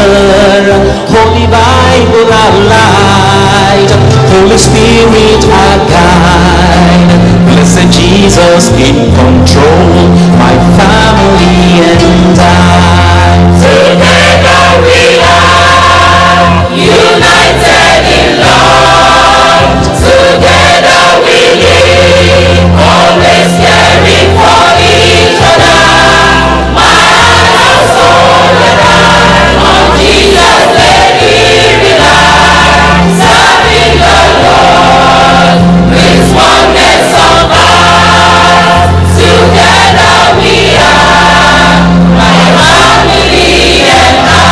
Holy Bible our light, Holy Spirit our guide, blessed Jesus in control, my family and I. Together we are united in love, together we live, always caring for each other. My household and I, on Jesus let we rely, serving the Lord brings oneness of heart. Together we are, my family and I.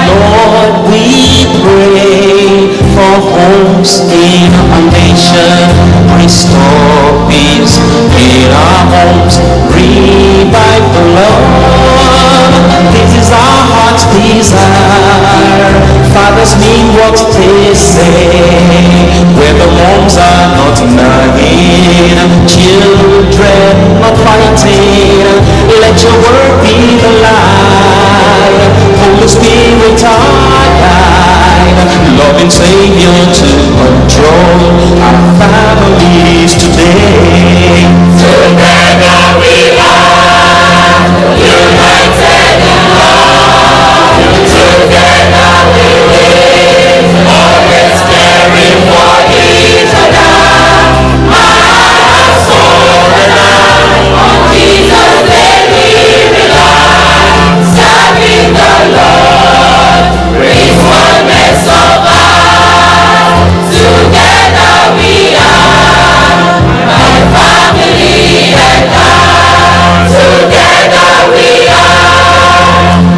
Lord, we pray for homes in our nation, restore peace in our homes, revive the love. This is our heart's desire. Fathers mean what they say, where the homes are not nagging, children not fighting. Let your word be the light, Holy Spirit our guide, loving Savior to control our families today. Together we are united in love, together we live, always caring for each other. My household and I, on Jesus let we rely, serving the Lord brings oneness of heart. Together we are, my family and I. Together we are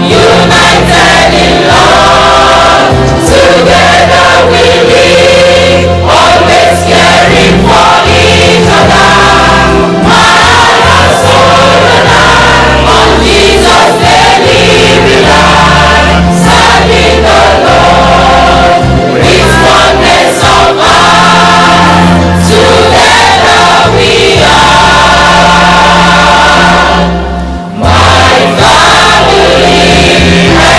united in love, together we live, always caring for each other. My household and I, on Jesus daily rely, serving the Lord brings oneness of heart. Together we are, my family and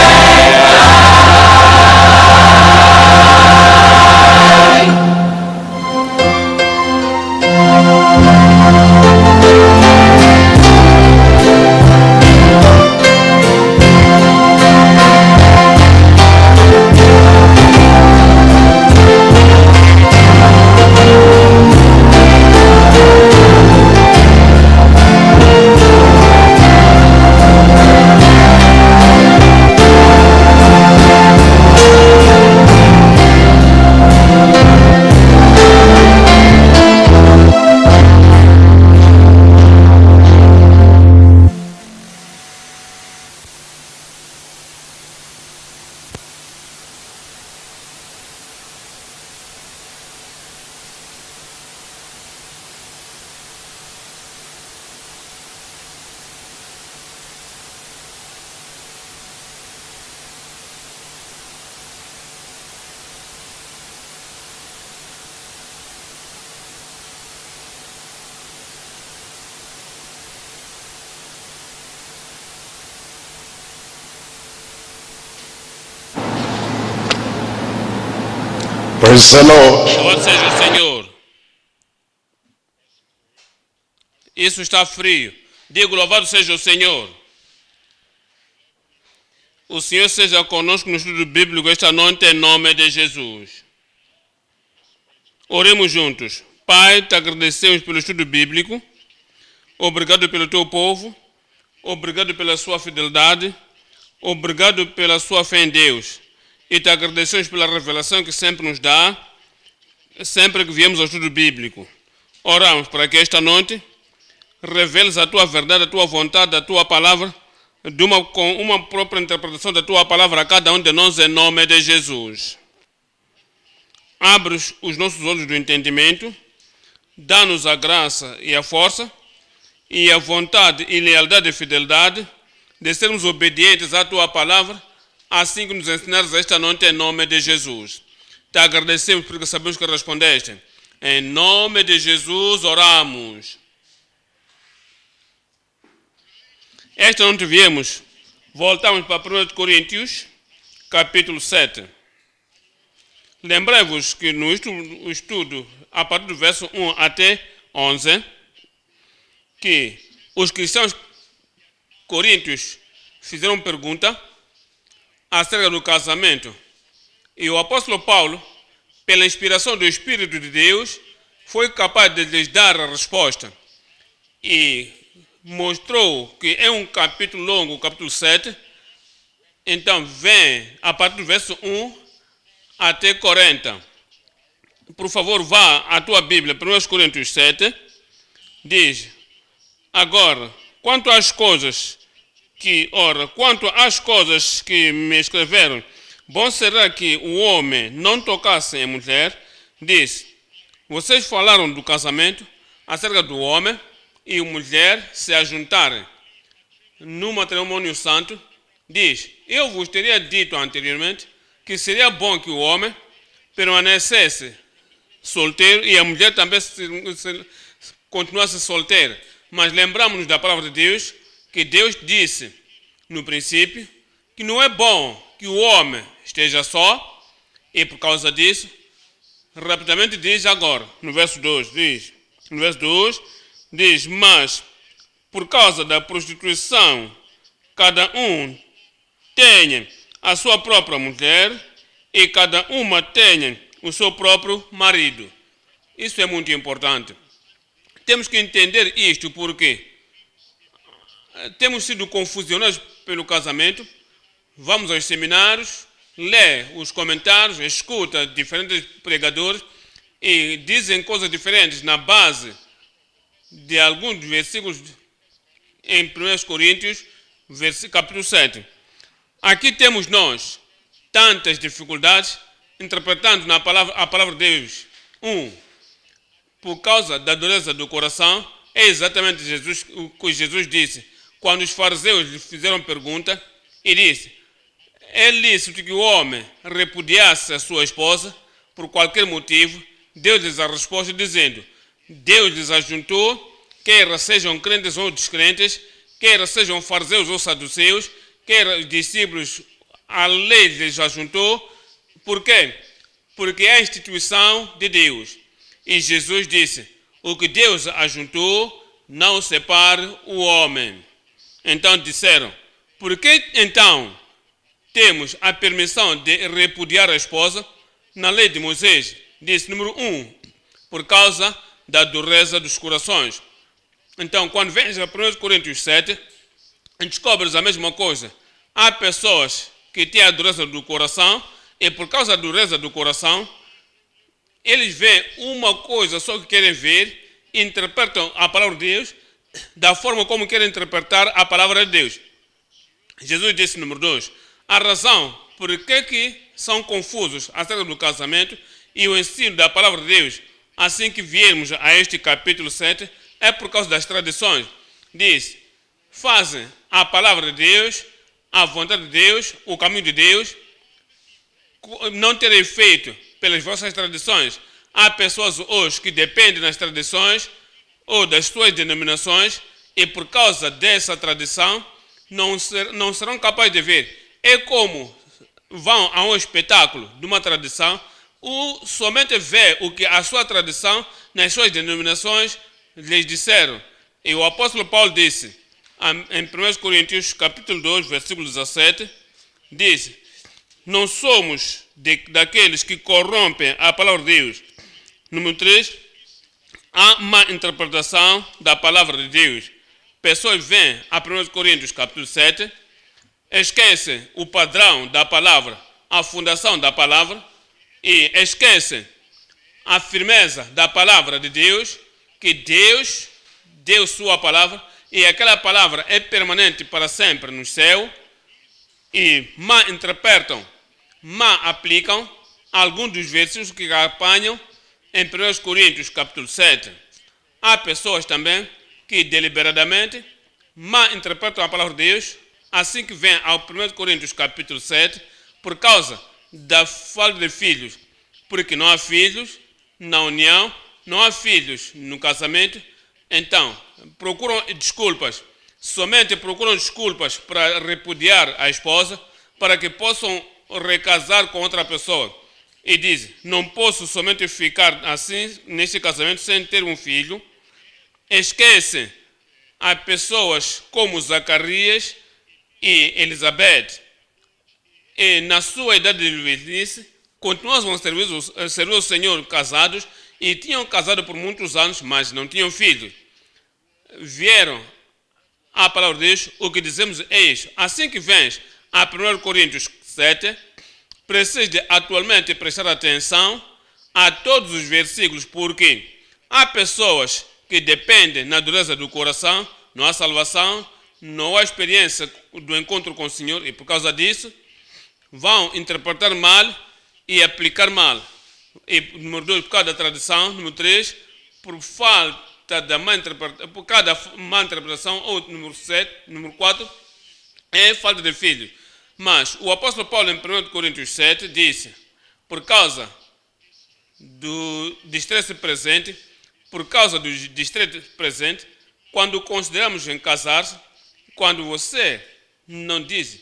Praise the Lord. Louvado seja o Senhor. Isso está frio. Digo, louvado seja o Senhor. O Senhor seja conosco no estudo bíblico esta noite em nome de Jesus. Oremos juntos. Pai, te agradecemos pelo estudo bíblico. Obrigado pelo teu povo. Obrigado pela sua fidelidade. Obrigado pela sua fé em Deus. E te agradecemos pela revelação que sempre nos dá, sempre que viemos ao estudo bíblico. Oramos para que esta noite reveles a tua verdade, a tua vontade, a tua palavra, com uma própria interpretação da tua palavra a cada um de nós em nome de Jesus. Abre os nossos olhos do entendimento, dá-nos a graça e a força, e a vontade e lealdade e fidelidade de sermos obedientes à tua palavra, assim que nos ensinares esta noite em nome de Jesus. Te agradecemos porque sabemos que respondeste. Em nome de Jesus oramos. Esta noite viemos Voltamos para 1 Coríntios, capítulo 7. Lembrei-vos que no estudo, a partir do verso 1 até 11, que os cristãos coríntios fizeram pergunta acerca do casamento. E o apóstolo Paulo, pela inspiração do Espírito de Deus, foi capaz de lhes dar a resposta. E mostrou que é um capítulo longo, o capítulo 7. Então, vem a partir do verso 1 até 40. Por favor, vá à tua Bíblia, 1 Coríntios 7. Diz: agora, quanto às coisas que me escreveram, bom será que o homem não tocasse em mulher. Diz: vocês falaram do casamento, acerca do homem e a mulher se ajuntarem no matrimônio santo. Diz: eu vos teria dito anteriormente que seria bom que o homem permanecesse solteiro e a mulher também continuasse solteira. Mas lembramos-nos da palavra de Deus, que Deus disse no princípio que não é bom que o homem esteja só, e por causa disso, rapidamente diz agora, no verso 2, diz, mas por causa da prostituição, cada um tenha a sua própria mulher e cada uma tenha o seu próprio marido. Isso é muito importante. Temos que entender isto porque temos sido confusionados pelo casamento. Vamos aos seminários, lê os comentários, escuta diferentes pregadores e dizem coisas diferentes na base de alguns versículos em 1 Coríntios, capítulo 7. Aqui temos nós tantas dificuldades interpretando a palavra de Deus. Por causa da dureza do coração, é exatamente o que Jesus disse. Quando os fariseus lhe fizeram pergunta, e disse: é lícito que o homem repudiasse a sua esposa por qualquer motivo? Deus lhes a resposta dizendo: Deus lhes ajuntou, quer sejam crentes ou descrentes, quer sejam fariseus ou saduceus, quer discípulos, a lei lhes ajuntou. Por quê? Porque é a instituição de Deus. E Jesus disse: o que Deus ajuntou, não separe o homem. Então disseram: por que então temos a permissão de repudiar a esposa? Na lei de Moisés, diz, número 1, por causa da dureza dos corações. Então, quando vens a 1 Coríntios 7, descobres a mesma coisa. Há pessoas que têm a dureza do coração, e por causa da dureza do coração, eles veem uma coisa só que querem ver, interpretam a palavra de Deus da forma como querem interpretar a palavra de Deus. Jesus disse, número 2, a razão por que são confusos acerca do casamento e o ensino da palavra de Deus, assim que viermos a este capítulo 7, é por causa das tradições. Diz: fazem a palavra de Deus, a vontade de Deus, o caminho de Deus, não terem feito pelas vossas tradições. Há pessoas hoje que dependem das tradições ou das suas denominações e por causa dessa tradição não serão capazes de ver. É como vão a um espetáculo de uma tradição, somente vê o que a sua tradição, nas suas denominações, lhes disseram. E o apóstolo Paulo disse, em 1 Coríntios, capítulo 2, versículo 17, diz: não somos daqueles que corrompem a palavra de Deus. Número 3, há má interpretação da palavra de Deus. Pessoas vêm a 1 Coríntios, capítulo 7, esquecem o padrão da palavra, a fundação da palavra, e esquecem a firmeza da palavra de Deus, que Deus deu sua palavra, e aquela palavra é permanente para sempre no céu, e mal interpretam, mal aplicam alguns dos versículos que apanham em 1 Coríntios capítulo 7. Há pessoas também que deliberadamente mal interpretam a palavra de Deus, assim que vem ao 1 Coríntios capítulo 7, por causa da falta de filhos, porque não há filhos na união, não há filhos no casamento, então procuram desculpas. somente procuram desculpas para repudiar a esposa, para que possam recasar com outra pessoa. E dizem, não posso somente ficar assim neste casamento sem ter um filho. Esquecem a pessoas como Zacarias e Elizabeth. E na sua idade de velhice, continuavam a servir o Senhor casados e tinham casado por muitos anos, mas não tinham filhos. Vieram à palavra de Deus, o que dizemos é isso. Assim que vens a 1 Coríntios 7, precisas de atualmente prestar atenção a todos os versículos, porque há pessoas que dependem na dureza do coração, não há salvação, não há experiência do encontro com o Senhor, e por causa disso vão interpretar mal e aplicar mal. E número 2, por causa da tradição. Número 3, por falta da má interpretação, por causa da má interpretação. Ou número 4, é falta de filhos. Mas o apóstolo Paulo, em 1 Coríntios 7, disse, por causa do distresse presente, quando consideramos em casar-se, quando você não diz,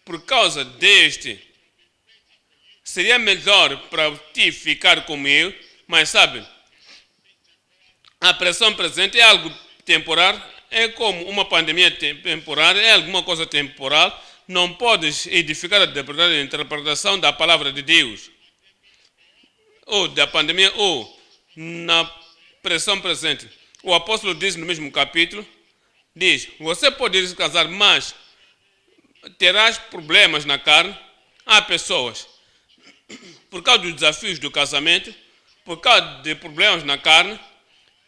por causa deste, seria melhor para ti ficar como eu, mas sabe, a pressão presente é algo temporário, é como uma pandemia temporária, é alguma coisa temporal. Não podes edificar a interpretação da palavra de Deus, ou da pandemia, ou na pressão presente. O apóstolo diz no mesmo capítulo, diz, você pode se casar, mas terás problemas na carne. Há pessoas, por causa dos desafios do casamento, por causa de problemas na carne,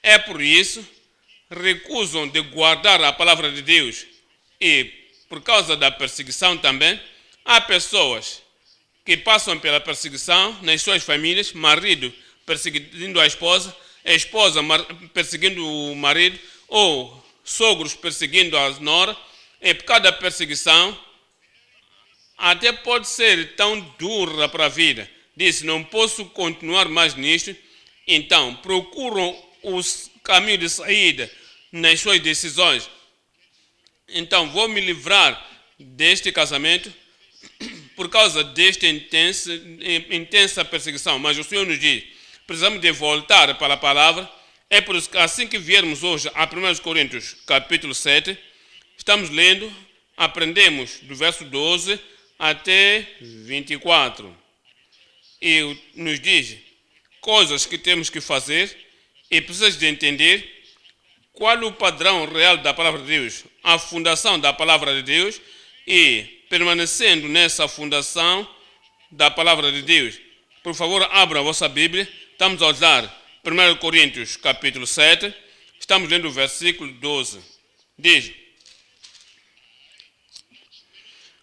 é por isso recusam de guardar a palavra de Deus. E por causa da perseguição também, há pessoas que passam pela perseguição nas suas famílias, marido perseguindo a esposa perseguindo o marido, ou sogros perseguindo a nora. E por causa da perseguição, até pode ser tão dura para a vida. Diz, não posso continuar mais nisto. Então, procuram os caminhos de saída nas suas decisões. Então, vou me livrar deste casamento por causa desta intensa perseguição. Mas o Senhor nos diz, precisamos de voltar para a palavra. É por isso que assim que viermos hoje a 1 Coríntios capítulo 7, estamos lendo, aprendemos do verso 12 até 24. E nos diz coisas que temos que fazer e precisamos de entender qual é o padrão real da palavra de Deus, a fundação da palavra de Deus, e permanecendo nessa fundação da palavra de Deus. Por favor, abra a vossa Bíblia. Estamos a usar 1 Coríntios capítulo 7, estamos lendo o versículo 12. Diz,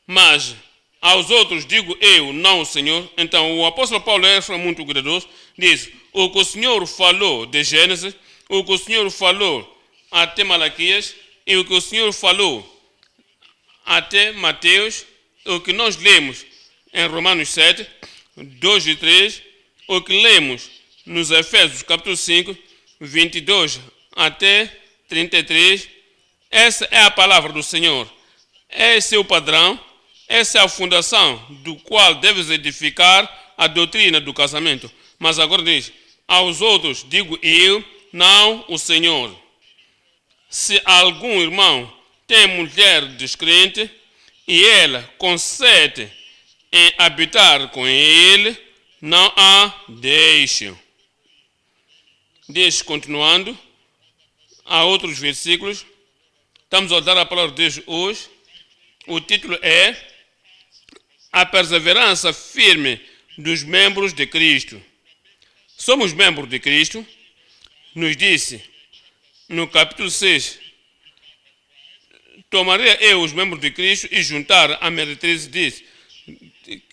mas aos outros digo eu, não o Senhor. Então o apóstolo Paulo é muito cuidadoso, diz, o que o Senhor falou de Gênesis, o que o Senhor falou até Malaquias, e o que o Senhor falou até Mateus, o que nós lemos em Romanos 7, 2 e 3, o que lemos nos Efésios capítulo 5, 22 até 33, essa é a palavra do Senhor. Esse é o padrão, essa é a fundação do qual deves edificar a doutrina do casamento. Mas agora diz, aos outros digo eu, não o Senhor. Se algum irmão tem mulher descrente e ela consente em habitar com ele, não a deixe. Diz, continuando, há outros versículos. Estamos a usar a palavra de Deus hoje. O título é A Perseverança Firme dos Membros de Cristo. Somos membros de Cristo. Nos disse no capítulo 6, tomaria eu os membros de Cristo e juntar a meretriz, diz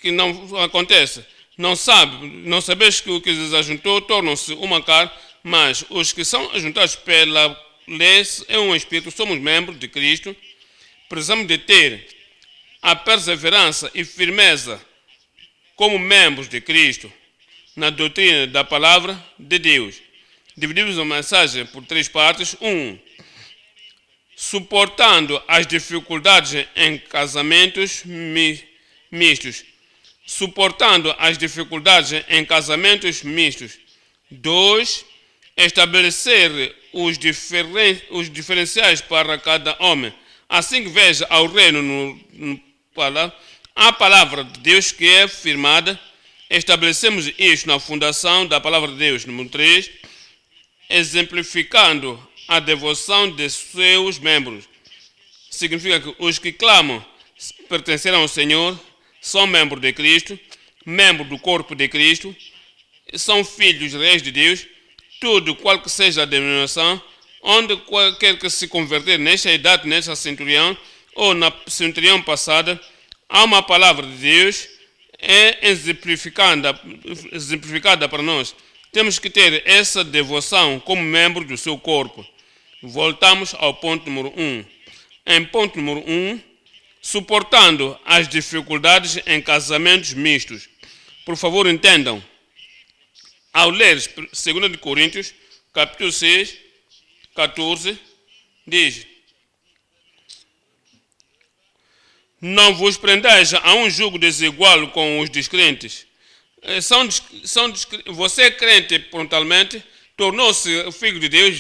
que não acontece. Não sabes que o que se ajuntou tornam-se uma carne, mas os que são ajuntados pela lei é um espírito. Somos membros de Cristo. Precisamos de ter a perseverança e firmeza como membros de Cristo na doutrina da palavra de Deus. Dividimos a mensagem por 3 partes. suportando as dificuldades em casamentos mistos. Suportando as dificuldades em casamentos mistos. 2. Estabelecer os diferenciais para cada homem. Assim que veja ao reino a palavra de Deus que é firmada, estabelecemos isto na fundação da palavra de Deus. Número 3. Exemplificando a devoção de seus membros. Significa que os que clamam pertencer ao Senhor são membros de Cristo, membros do corpo de Cristo, são filhos reis de Deus, tudo, qual que seja a denominação, onde qualquer que se converter nesta idade, nesta centurião, ou na centurião passada, há uma palavra de Deus exemplificada para nós. Temos que ter essa devoção como membro do seu corpo. Voltamos ao ponto número 1. Em ponto número 1, suportando as dificuldades em casamentos mistos. Por favor, entendam. Ao ler 2 Coríntios, capítulo 6, 14, diz: não vos prendais a um jugo desigual com os descrentes. Você crente prontamente, tornou-se filho de Deus,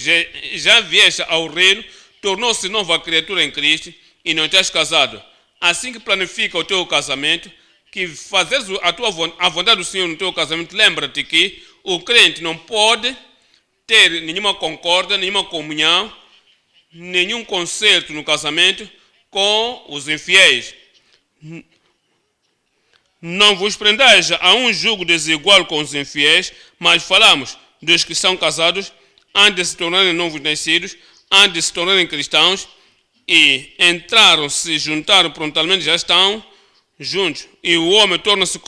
já vieste ao reino, tornou-se nova criatura em Cristo e não estás casado. Assim que planifica o teu casamento, que fazeres a vontade do Senhor no teu casamento, lembra-te que o crente não pode ter nenhuma concórdia, nenhuma comunhão, nenhum concerto no casamento com os infiéis. Não vos prendais a um jugo desigual com os infiéis, mas falamos dos que são casados, antes de se tornarem novos nascidos, antes de se tornarem cristãos, e entraram, se juntaram prontamente, já estão juntos. E o homem torna-se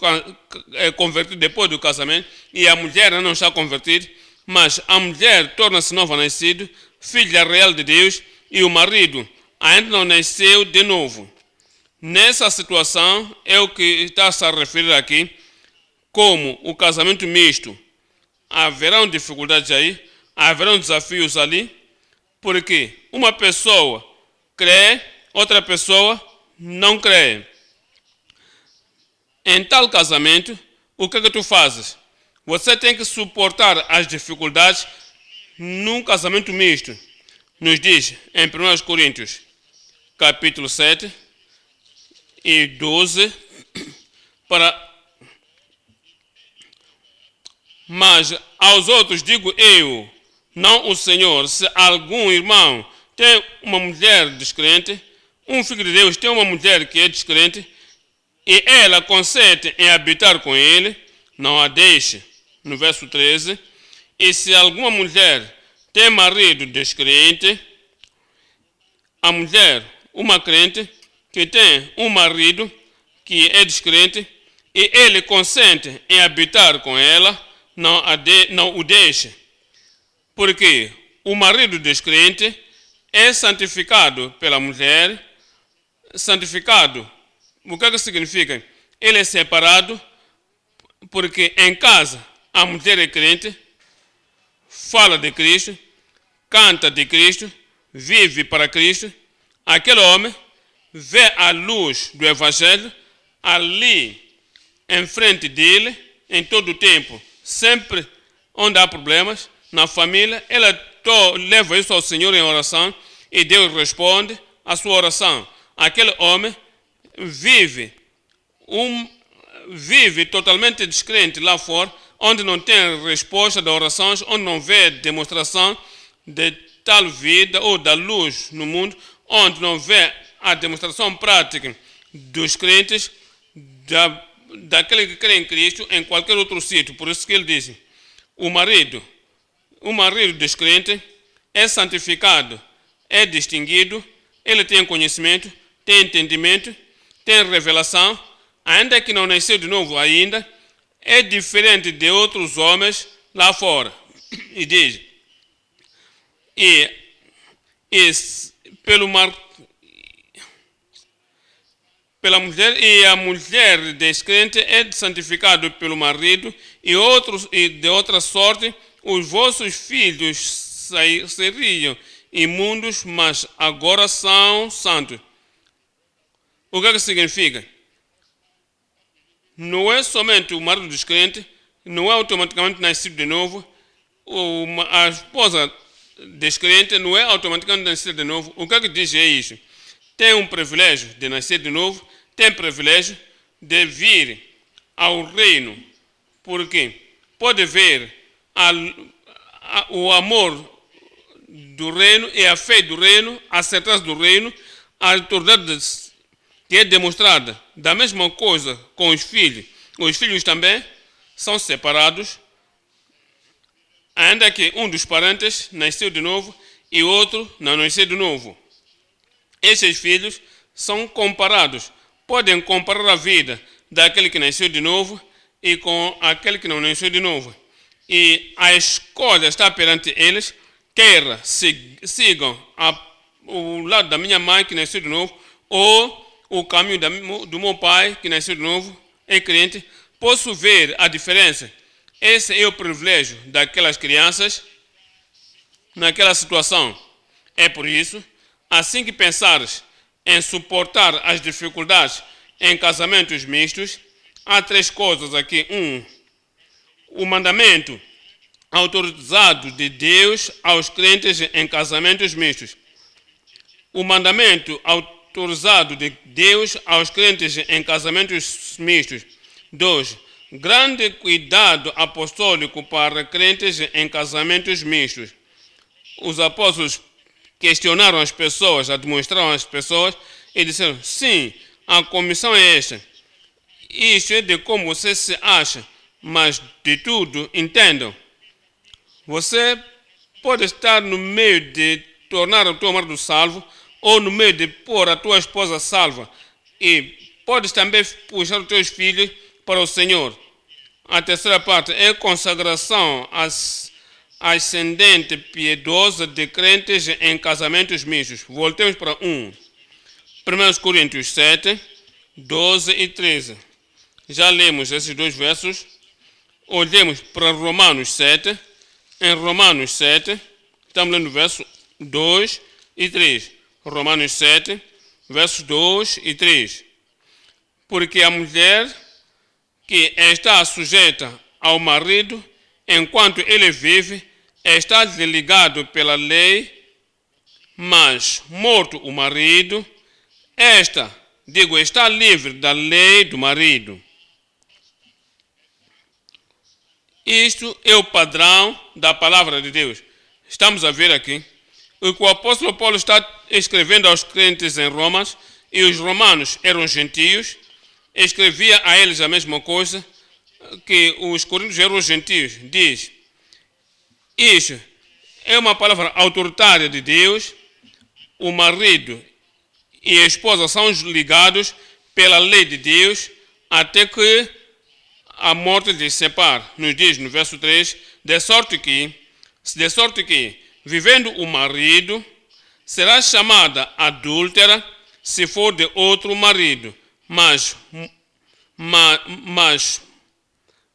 convertido depois do casamento, e a mulher não está convertida, mas a mulher torna-se nova nascida, filha real de Deus, e o marido ainda não nasceu de novo. Nessa situação é o que está-se a referir aqui, como o casamento misto. Haverão dificuldades aí, haverão desafios ali, porque uma pessoa crê, outra pessoa não crê. Em tal casamento, o que é que tu fazes? Você tem que suportar as dificuldades num casamento misto. Nos diz em 1 Coríntios, capítulo 7 e 12, mas aos outros digo eu, não o Senhor, se algum irmão tem uma mulher descrente, um filho de Deus tem uma mulher que é descrente, e ela consente em habitar com ele, não a deixe. No verso 13, e se alguma mulher tem marido descrente, a mulher, uma crente, que tem um marido que é descrente, e ele consente em habitar com ela, não o deixe. Porque o marido descrente é santificado pela mulher. Santificado, o que é que significa? Ele é separado, porque em casa a mulher é crente, fala de Cristo, canta de Cristo, vive para Cristo. Aquele homem vê a luz do Evangelho ali em frente dele, em todo o tempo, sempre onde há problemas na família, ela leva isso ao Senhor em oração e Deus responde a sua oração. Aquele homem vive totalmente descrente lá fora, onde não tem resposta das orações, onde não vê demonstração de tal vida ou da luz no mundo, onde não vê a demonstração prática dos crentes, daquele que crê em Cristo, em qualquer outro sítio. Por isso que ele diz, o marido descrente é santificado, é distinguido, ele tem conhecimento, tem entendimento, tem revelação, ainda que não nasceu de novo ainda, é diferente de outros homens lá fora. E diz, pela mulher, e a mulher descrente é santificado pelo marido, e de outra sorte, os vossos filhos seriam imundos, mas agora são santos. O que é que significa? Não é somente o marido descrente, não é automaticamente nascido de novo, a esposa descrente não é automaticamente nascida de novo. O que é que diz é isso? Tem um privilégio de nascer de novo, tem privilégio de vir ao reino, porque pode ver o amor do reino e a fé do reino, a certeza do reino, a autoridade que é demonstrada. Da mesma coisa com os filhos. Os filhos também são separados, ainda que um dos parentes nasceu de novo e outro não nasceu de novo. Esses filhos são comparados. Podem comparar a vida daquele que nasceu de novo e com aquele que não nasceu de novo. E a escolha está perante eles, quer sigam o lado da minha mãe que nasceu de novo, ou o caminho do meu pai que nasceu de novo, é crente. Posso ver a diferença. Esse é o privilégio daquelas crianças naquela situação. É por isso, assim que pensares em suportar as dificuldades em casamentos mistos, há 3 coisas aqui. O mandamento autorizado de Deus aos crentes em casamentos mistos. O mandamento autorizado de Deus aos crentes em casamentos mistos. 2. Grande cuidado apostólico para crentes em casamentos mistos. Os apóstolos questionaram as pessoas, demonstraram às pessoas e disseram: sim, a comissão é esta. Isso é de como você se acha, mas de tudo entendam. Você pode estar no meio de tornar o teu marido salvo, ou no meio de pôr a tua esposa salva, e podes também puxar os teus filhos para o Senhor. A terceira parte é consagração ascendente piedosa de crentes em casamentos mistos. Voltemos para 1 Coríntios 7, 12 e 13. Já lemos esses 2 versos. Olhemos para Romanos 7. Em Romanos 7, estamos lendo versos 2 e 3. Romanos 7, versos 2 e 3. Porque a mulher que está sujeita ao marido, enquanto ele vive, está ligado pela lei, mas morto o marido, está livre da lei do marido. Isto é o padrão da palavra de Deus. Estamos a ver aqui o que o apóstolo Paulo está escrevendo aos crentes em Roma, e os romanos eram gentios, escrevia a eles a mesma coisa que os coríntios eram gentios. Diz: isso é uma palavra autoritária de Deus. O marido e a esposa são ligados pela lei de Deus até que a morte lhes separe. Nos diz no verso 3, de sorte que, vivendo o marido, será chamada adúltera se for de outro marido, mas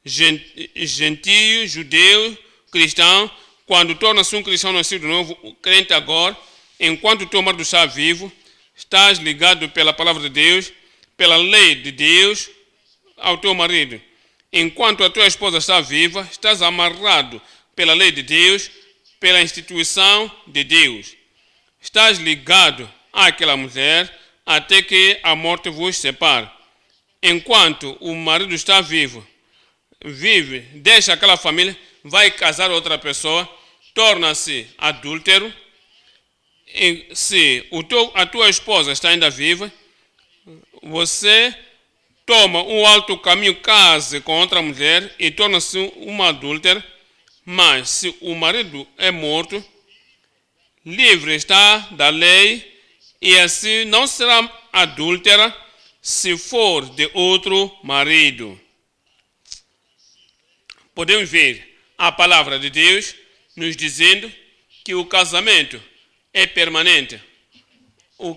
gentio, judeu, cristão, quando torna-se um cristão nascido de novo, crente agora, enquanto o teu marido está vivo, estás ligado pela palavra de Deus, pela lei de Deus ao teu marido. Enquanto a tua esposa está viva, estás amarrado pela lei de Deus, pela instituição de Deus. Estás ligado àquela mulher até que a morte vos separe. Enquanto o marido está vivo, deixa aquela família, vai casar outra pessoa, torna-se adúltero. E se a tua esposa está ainda viva, você toma um alto caminho, case com outra mulher e torna-se uma adúltera. Mas se o marido é morto, livre está da lei, e assim não será adúltera se for de outro marido. Podemos ver a palavra de Deus nos dizendo que o casamento é permanente. O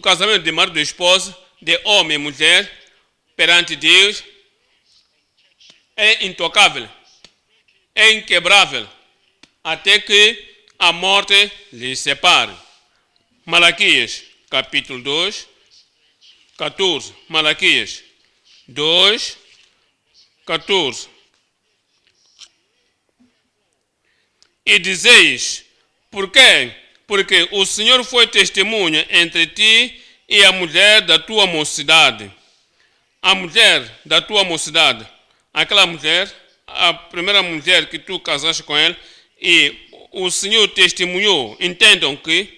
casamento de marido e esposa, de homem e mulher, perante Deus, é intocável, é inquebrável, até que a morte lhes separe. Malaquias, capítulo 2, 14. Malaquias 2, 14. E dizeis, por quê? Porque o Senhor foi testemunha entre ti e a mulher da tua mocidade. A mulher da tua mocidade, aquela mulher, a primeira mulher que tu casaste com ela, e o Senhor testemunhou. Entendam que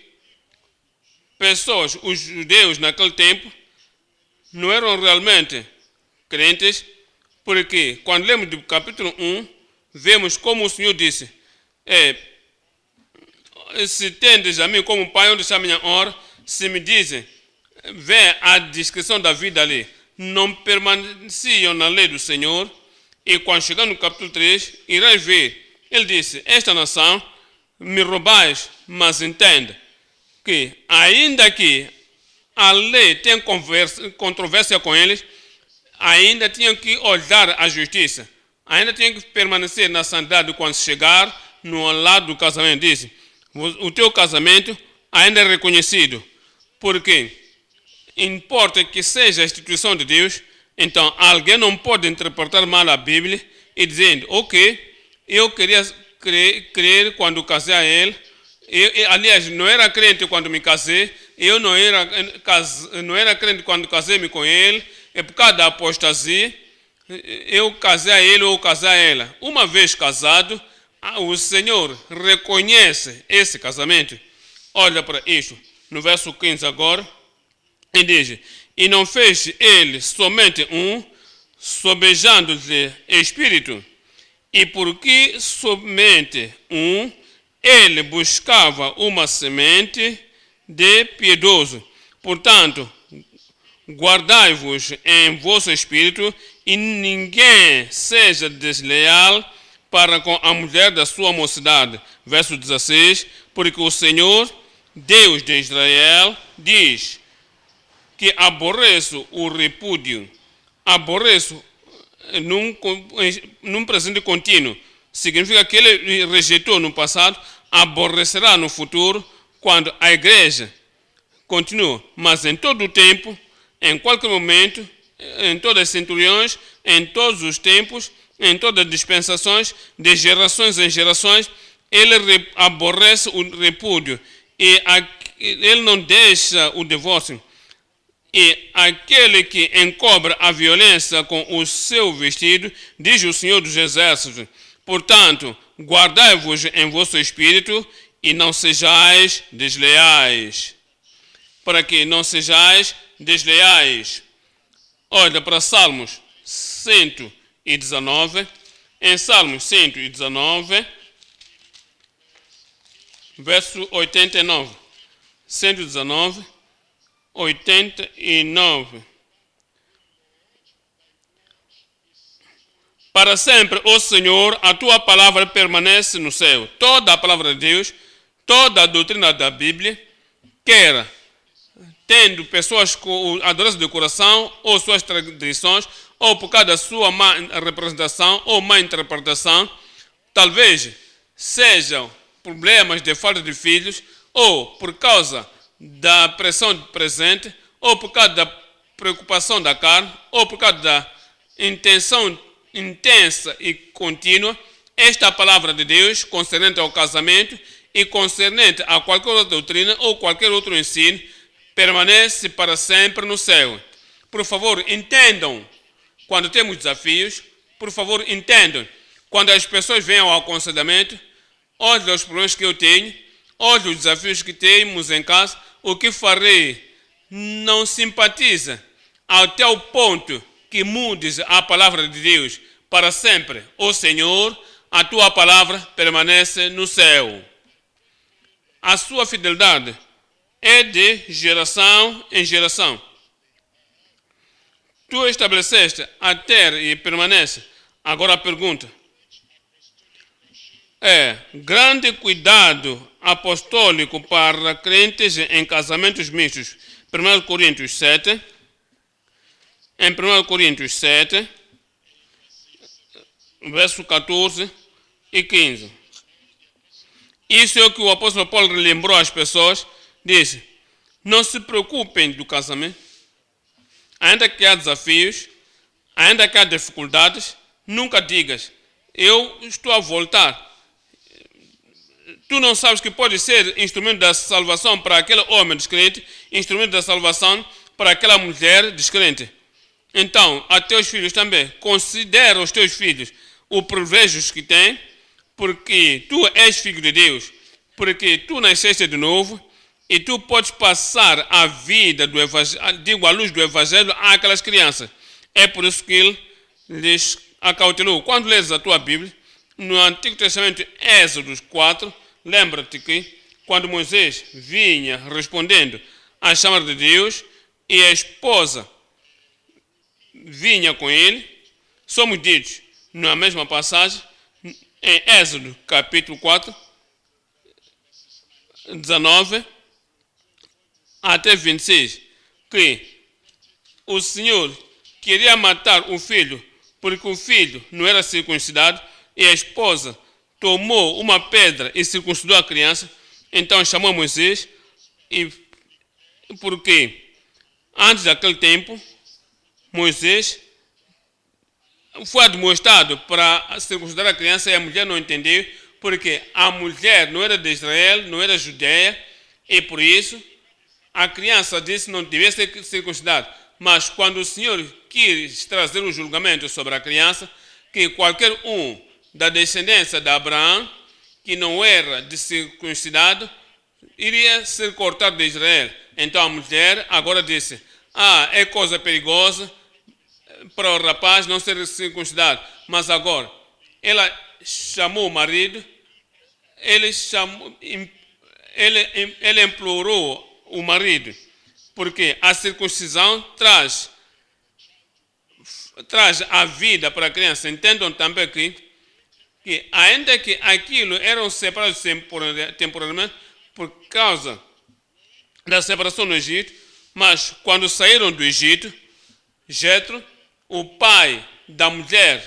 pessoas, os judeus naquele tempo, não eram realmente crentes, porque quando lemos do capítulo 1, vemos como o Senhor disse, se tendes a mim como pai, onde está a minha honra, se me dizem, vê a descrição da vida ali, não permaneciam na lei do Senhor, e quando chegar no capítulo 3, irás ver, ele disse, esta nação me roubais, mas entenda, que ainda que a lei tenha controvérsia com eles, ainda tinham que olhar a justiça, ainda tinham que permanecer na santidade quando chegar no lado do casamento. Disse, o teu casamento ainda é reconhecido, porque importa que seja a instituição de Deus, então alguém não pode interpretar mal a Bíblia e dizendo, ok, eu queria crer quando casei a ele, aliás, não era crente quando me casei, eu não era crente quando casei-me com ele, é por causa da apostasia, eu casei a ele ou casei a ela. Uma vez casado, o Senhor reconhece esse casamento. Olha para isso, no verso 15 agora, e diz, e não fez ele somente um, sobejando-lhe espírito, e porque somente um, ele buscava uma semente de piedoso. Portanto, guardai-vos em vosso espírito, e ninguém seja desleal para com a mulher da sua mocidade. Verso 16, porque o Senhor, Deus de Israel, diz que aborreço o repúdio, aborreço num presente contínuo. Significa que ele rejeitou no passado, aborrecerá no futuro, quando a igreja continua. Mas em todo o tempo, em qualquer momento, em todas as centuriões, em todos os tempos, em todas as dispensações, de gerações em gerações, ele aborrece o repúdio e ele não deixa o divórcio. E aquele que encobre a violência com o seu vestido, diz o Senhor dos Exércitos, portanto, guardai-vos em vosso espírito e não sejais desleais. Para que não sejais desleais. Olha para Salmos 119. Em Salmos 119, verso 89. 119, 89. Para sempre, ó Senhor, a tua palavra permanece no céu. Toda a palavra de Deus, toda a doutrina da Bíblia, quer tendo pessoas com adoração de coração, ou suas tradições, ou por causa da sua má representação ou má interpretação, talvez sejam problemas de falta de filhos, ou por causa da pressão presente, ou por causa da preocupação da carne, ou por causa da intenção intensa e contínua, esta palavra de Deus concernente ao casamento e concernente a qualquer outra doutrina ou qualquer outro ensino, permanece para sempre no céu. Por favor, entendam quando temos desafios, por favor, entendam quando as pessoas vêm ao aconselhamento, olhem os problemas que eu tenho, olhem os desafios que temos em casa, o que farei, não simpatiza até o ponto que mudes a palavra de Deus para sempre. Ó Senhor, a tua palavra permanece no céu. A sua fidelidade é de geração em geração. Tu estabeleceste a terra e permanece. Agora a pergunta é: grande cuidado apostólico para crentes em casamentos mistos. 1 Coríntios 7. Em 1 Coríntios 7, verso 14 e 15. Isso é o que o apóstolo Paulo lembrou às pessoas. Disse, não se preocupem do casamento. Ainda que há desafios, ainda que há dificuldades, nunca digas, eu estou a voltar. Tu não sabes que pode ser instrumento da salvação para aquele homem descrente, instrumento da salvação para aquela mulher descrente. Então, a teus filhos também, considera os teus filhos os privilégios que têm, porque tu és filho de Deus, porque tu nasceste de novo e tu podes passar a vida do evangelho, digo, a luz do evangelho àquelas crianças. É por isso que ele lhes acautelou. Quando lês a tua Bíblia, no Antigo Testamento, Êxodo 4, lembra-te que quando Moisés vinha respondendo à chamada de Deus e a esposa vinha com ele, somos ditos na mesma passagem, em Êxodo capítulo 4, 19 até 26, que o Senhor queria matar o filho porque o filho não era circuncidado e a esposa tomou uma pedra e circuncidou a criança. Então chamou Moisés e porque antes daquele tempo Moisés foi admoestado para circuncidar a criança e a mulher não entendeu, porque a mulher não era de Israel, não era judeia, e por isso a criança disse não devia ser circuncidada. Mas quando o Senhor quis trazer o julgamento sobre a criança, que qualquer um da descendência de Abraão, que não era de circuncidado, iria ser cortado de Israel. Então a mulher agora disse, é coisa perigosa para o rapaz não ser circuncidado. Mas agora, ela chamou o marido, ele implorou o marido, porque a circuncisão traz a vida para a criança. Entendam também que ainda que aquilo eram separados temporariamente por causa da separação no Egito, mas quando saíram do Egito, Jetro, o pai da mulher,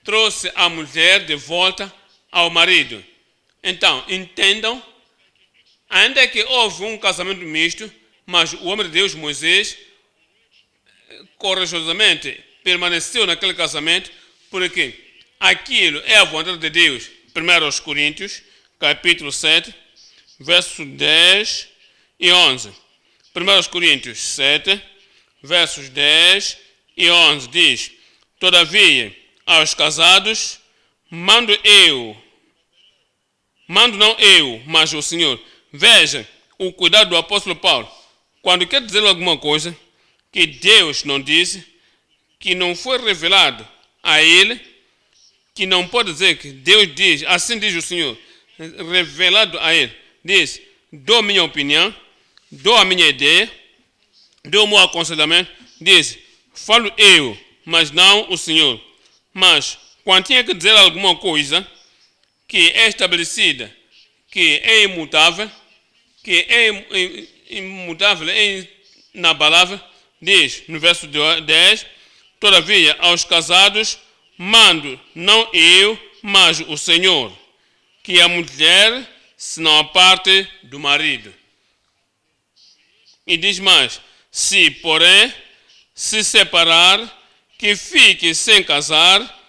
trouxe a mulher de volta ao marido. Então, entendam, ainda que houve um casamento misto, mas o homem de Deus, Moisés, corajosamente permaneceu naquele casamento, porque aquilo é a vontade de Deus. 1 Coríntios, capítulo 7, versos 10 e 11. 1 Coríntios 7, versos 10 e 11 diz, todavia, aos casados, mando não eu, mas o Senhor. Veja o cuidado do apóstolo Paulo. Quando quer dizer alguma coisa que Deus não disse, que não foi revelado a ele, que não pode dizer que Deus diz, assim diz o Senhor, revelado a ele, diz, dou minha opinião, dou a minha ideia, dou o meu aconselhamento, diz, falo eu, mas não o Senhor. Mas, quando tinha que dizer alguma coisa que é estabelecida, que é imutável, é inabalável, diz no verso 10, todavia aos casados mando, não eu, mas o Senhor, que a mulher se não aparte do marido. E diz mais, se porém se separar, que fique sem casar,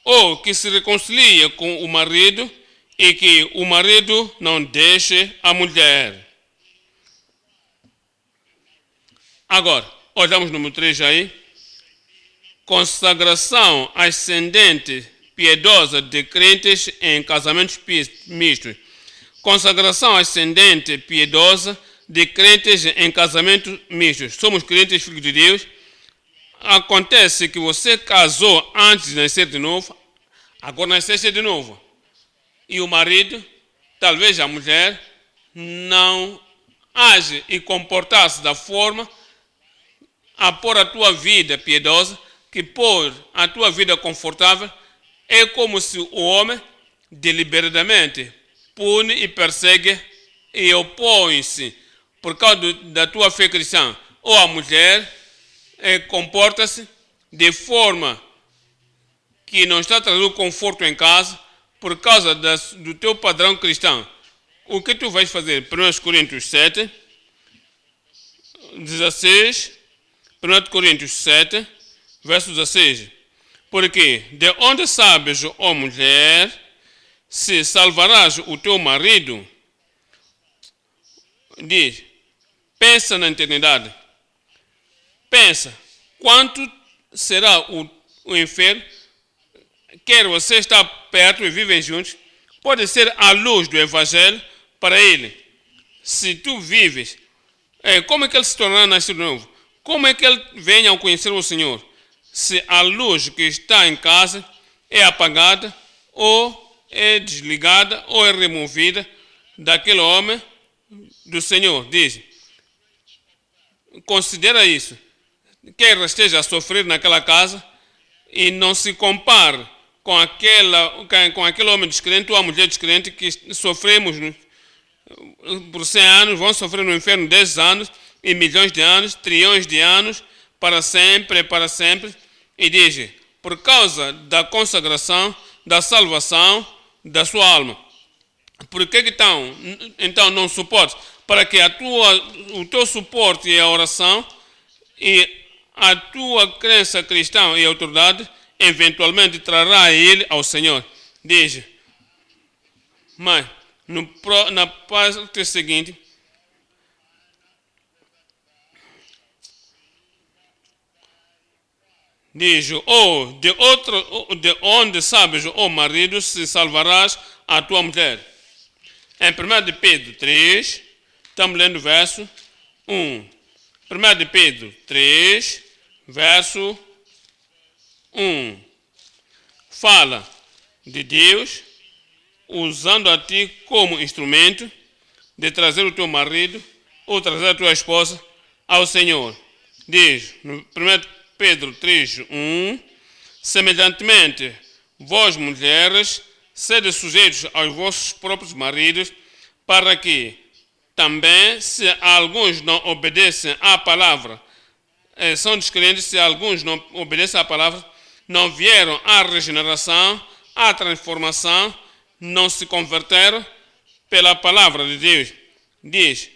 ou que se reconcilie com o marido, e que o marido não deixe a mulher. Agora, olhamos no número 3 aí. Consagração ascendente piedosa de crentes em casamentos mistos. Consagração ascendente piedosa de crentes em casamentos mistos. Somos crentes, filhos de Deus. Acontece que você casou antes de nascer de novo, agora nasceste de novo. E o marido, talvez a mulher, não age e comportar-se da forma a pôr a tua vida piedosa, que pôr a tua vida confortável, é como se o homem deliberadamente pune e persegue e opõe-se por causa da tua fé cristã. Ou a mulher comporta-se de forma que não está trazendo conforto em casa, por causa do teu padrão cristão, o que tu vais fazer? 1 Coríntios 7, 16, 1 Coríntios 7, verso 16. Porque de onde sabes, ó mulher, se salvarás o teu marido? Diz, pensa na eternidade. Pensa, quanto será o inferno? Quer você estar perto e vivem juntos, pode ser a luz do Evangelho para ele. Se tu vives, como é que ele se tornará nascido de novo? Como é que ele venha a conhecer o Senhor? Se a luz que está em casa é apagada, ou é desligada, ou é removida daquele homem do Senhor. Diz, considera isso. Quer esteja a sofrer naquela casa e não se compare com aquele homem descrente ou a mulher descrente que sofremos por 100 anos, vão sofrer no inferno 10 anos e milhões de anos, trilhões de anos, para sempre, para sempre. E diz, por causa da consagração, da salvação da sua alma. Por que então não suportes? Para que o teu suporte e a oração e a tua crença cristã e autoridade eventualmente trará ele ao Senhor. Diz, mas na parte seguinte, diz, de onde sabes, ó marido, se salvarás a tua mulher? Em 1 de Pedro 3, estamos lendo o verso 1. 1 de Pedro 3, verso 1. Fala de Deus usando a ti como instrumento de trazer o teu marido ou trazer a tua esposa ao Senhor. Diz, no 1 Pedro 3, 1, semelhantemente, vós mulheres, sede sujeitos aos vossos próprios maridos, para que também, se alguns não obedecem à palavra, são descrentes, se alguns não obedecem à palavra, não vieram à regeneração, à transformação, não se converteram pela palavra de Deus. Diz,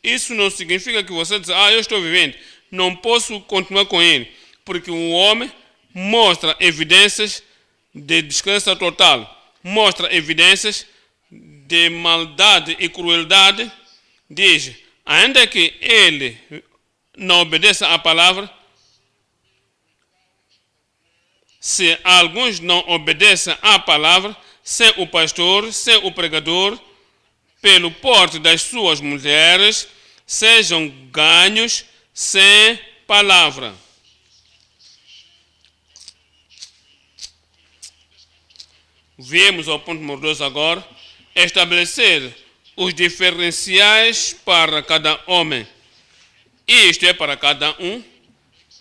isso não significa que você diz, eu estou vivendo, não posso continuar com ele, porque o homem mostra evidências de descrença total, mostra evidências de maldade e crueldade. Diz, ainda que ele não obedeça à palavra, se alguns não obedecem à palavra, sem o pastor, sem o pregador, pelo porte das suas mulheres, sejam ganhos sem palavra. Viemos ao ponto número 2 agora, estabelecer os diferenciais para cada homem. Isto é para cada um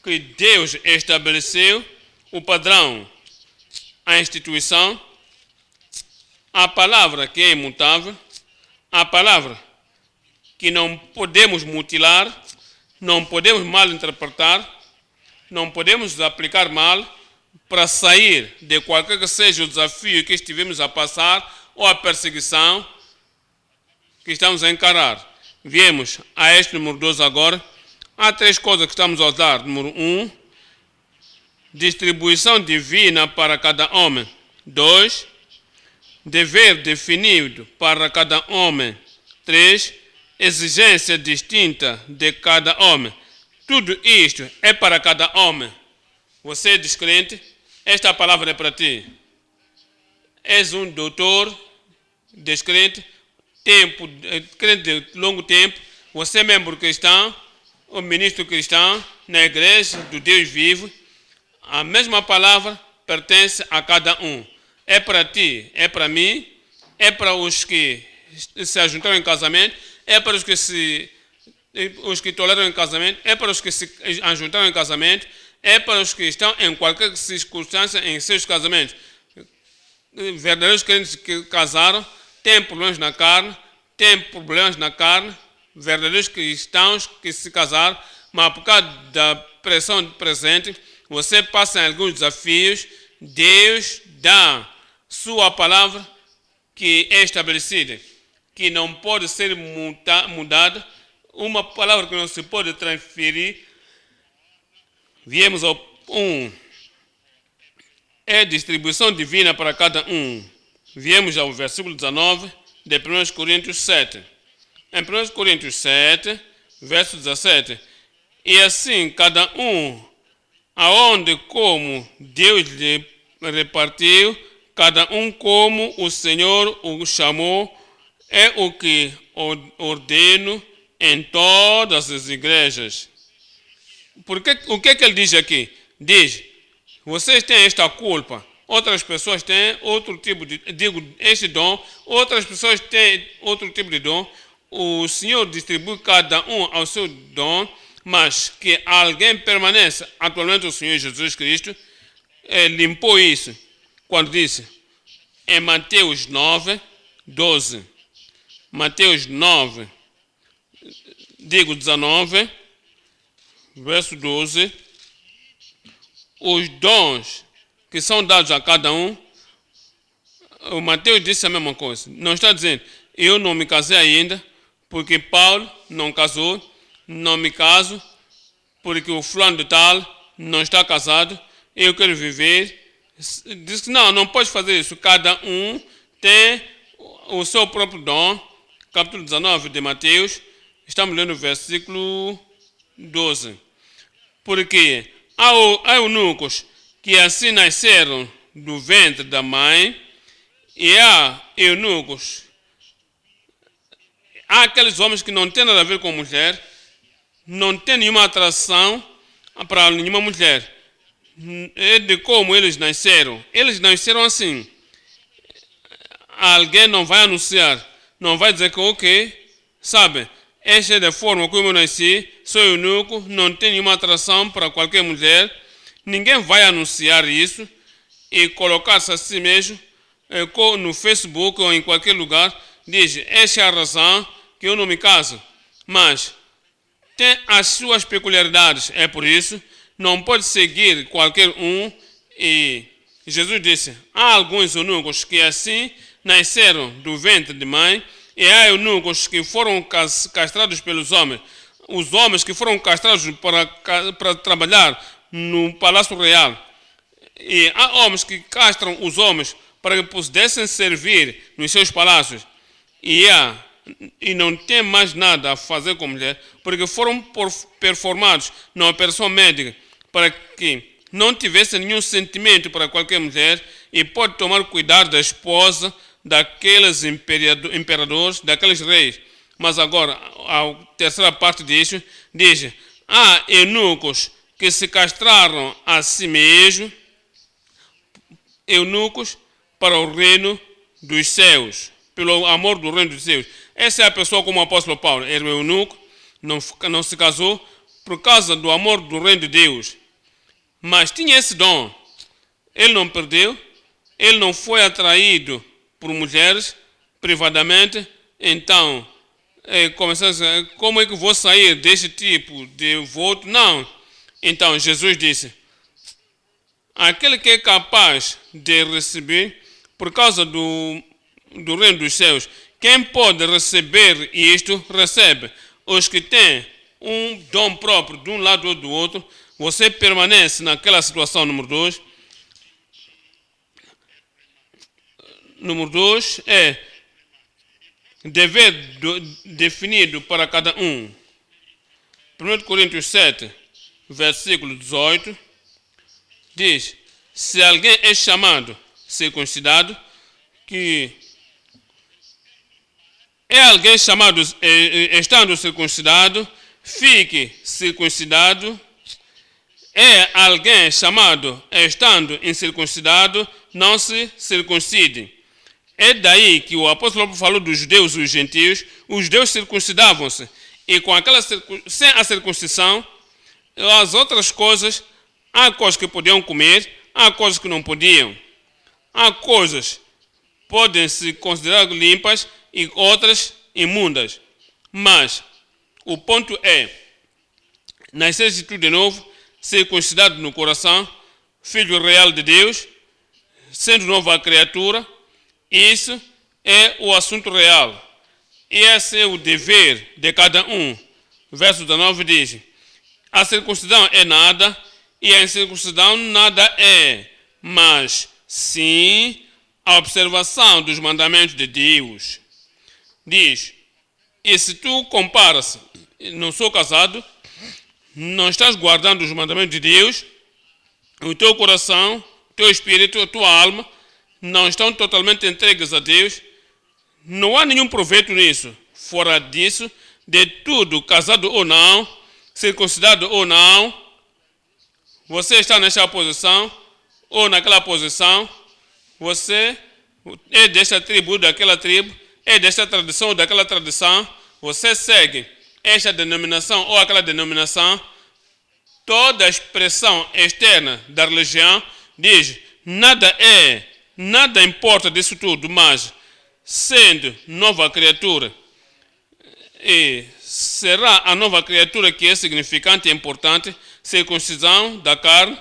que Deus estabeleceu o padrão, a instituição, a palavra que é imutável, a palavra que não podemos mutilar, não podemos mal interpretar, não podemos aplicar mal para sair de qualquer que seja o desafio que estivemos a passar ou a perseguição que estamos a encarar. Viemos a este número 2 agora. Há 3 coisas que estamos a usar. Número 1, distribuição divina para cada homem. 2, dever definido para cada homem. 3, exigência distinta de cada homem. Tudo isto é para cada homem. Você é descrente, esta palavra é para ti. És um doutor descrente, crente de longo tempo, você é membro cristão, ou ministro cristão, na igreja do Deus vivo, a mesma palavra pertence a cada um. É para ti, é para mim, é para os que se ajuntaram em casamento, é para os que toleram em casamento, é para os que se ajuntaram em casamento, é para os que estão em qualquer circunstância em seus casamentos. Verdadeiros crentes que casaram têm problemas na carne, verdadeiros cristãos que se casaram, mas por causa da pressão presente, você passa em alguns desafios, Deus dá sua palavra que é estabelecida, que não pode ser mudada, uma palavra que não se pode transferir. Viemos ao 1. É distribuição divina para cada um. Viemos ao versículo 19 de 1 Coríntios 7. Em 1 Coríntios 7, verso 17. E assim, cada um, aonde como Deus lhe repartiu, cada um como o Senhor o chamou, é o que ordeno em todas as igrejas. Porque, o que ele diz aqui? Diz, vocês têm esta culpa, outras pessoas têm outro tipo de, este dom, outras pessoas têm outro tipo de dom. O Senhor distribui cada um ao seu dom, mas que alguém permaneça. Atualmente o Senhor Jesus Cristo limpou isso quando disse em Mateus 9, 12. Mateus 9, 19, verso 12. Os dons que são dados a cada um, o Mateus disse a mesma coisa. Não está dizendo, eu não me casei ainda, porque Paulo não casou, não me caso, porque o fulano de tal não está casado, eu quero viver. Diz que não pode fazer isso. Cada um tem o seu próprio dom. Capítulo 19 de Mateus, estamos lendo o versículo 12. Porque há eunucos que assim nasceram do ventre da mãe, e há eunucos, há aqueles homens que não têm nada a ver com mulher, não têm nenhuma atração para nenhuma mulher. É de como eles nasceram. Eles nasceram assim. Alguém não vai anunciar, não vai dizer que ok, sabe, esta é da forma como eu nasci, sou eunuco, não tenho nenhuma atração para qualquer mulher. Ninguém vai anunciar isso e colocar-se a si mesmo no Facebook ou em qualquer lugar, diz, esta é a razão que eu não me caso. Mas tem as suas peculiaridades, é por isso, não pode seguir qualquer um. E Jesus disse, há alguns eunucos que assim nasceram do ventre de mãe, e há eunucos que foram castrados pelos homens. Os homens que foram castrados para trabalhar no palácio real. E há homens que castram os homens para que pudessem servir nos seus palácios. E não tem mais nada a fazer com mulher, porque foram performados na operação médica para que não tivesse nenhum sentimento para qualquer mulher e pode tomar cuidado da esposa daqueles imperadores, daqueles reis. Mas agora, a terceira parte disso diz, há eunucos que se castraram a si mesmos, eunucos para o reino dos céus, pelo amor do reino dos céus. Essa é a pessoa como o apóstolo Paulo, era um eunuco, não se casou por causa do amor do reino de Deus. Mas tinha esse dom. Ele não perdeu, ele não foi atraído por mulheres privadamente. Então, como é que vou sair desse tipo de voto? Não. Então, Jesus disse, aquele que é capaz de receber por causa do reino dos céus, quem pode receber isto, recebe. Os que têm um dom próprio de um lado ou do outro, você permanece naquela situação. Número 2. Número 2 é dever definido para cada um. 1 Coríntios 7, versículo 18, diz, se alguém é chamado circuncidado, que é alguém chamado estando circuncidado, fique circuncidado. É alguém chamado estando incircuncidado, não se circuncide. É daí que o apóstolo falou dos judeus e os gentios. Os judeus circuncidavam-se. E com sem a circuncisão, as outras coisas, há coisas que podiam comer, há coisas que não podiam. Há coisas que podem se considerar limpas e outras imundas. Mas o ponto é, nascer de tudo de novo, circuncidado no coração, filho real de Deus, sendo nova criatura, isso é o assunto real. E esse é o dever de cada um. Verso 19 diz: a circuncisão é nada, e a incircuncisão nada é, mas sim a observação dos mandamentos de Deus. Diz: e se tu comparas, não sou casado, não estás guardando os mandamentos de Deus, o teu coração, o teu espírito, a tua alma não estão totalmente entregues a Deus, não há nenhum proveito nisso. Fora disso, de tudo, casado ou não, circuncidado ou não, você está nesta posição ou naquela posição, você é desta tribo ou daquela tribo, é desta tradição ou daquela tradição, você segue esta denominação ou aquela denominação. Toda a expressão externa da religião diz: nada importa disso tudo, mas sendo nova criatura, e será a nova criatura que é significante e importante. Circuncisão da carne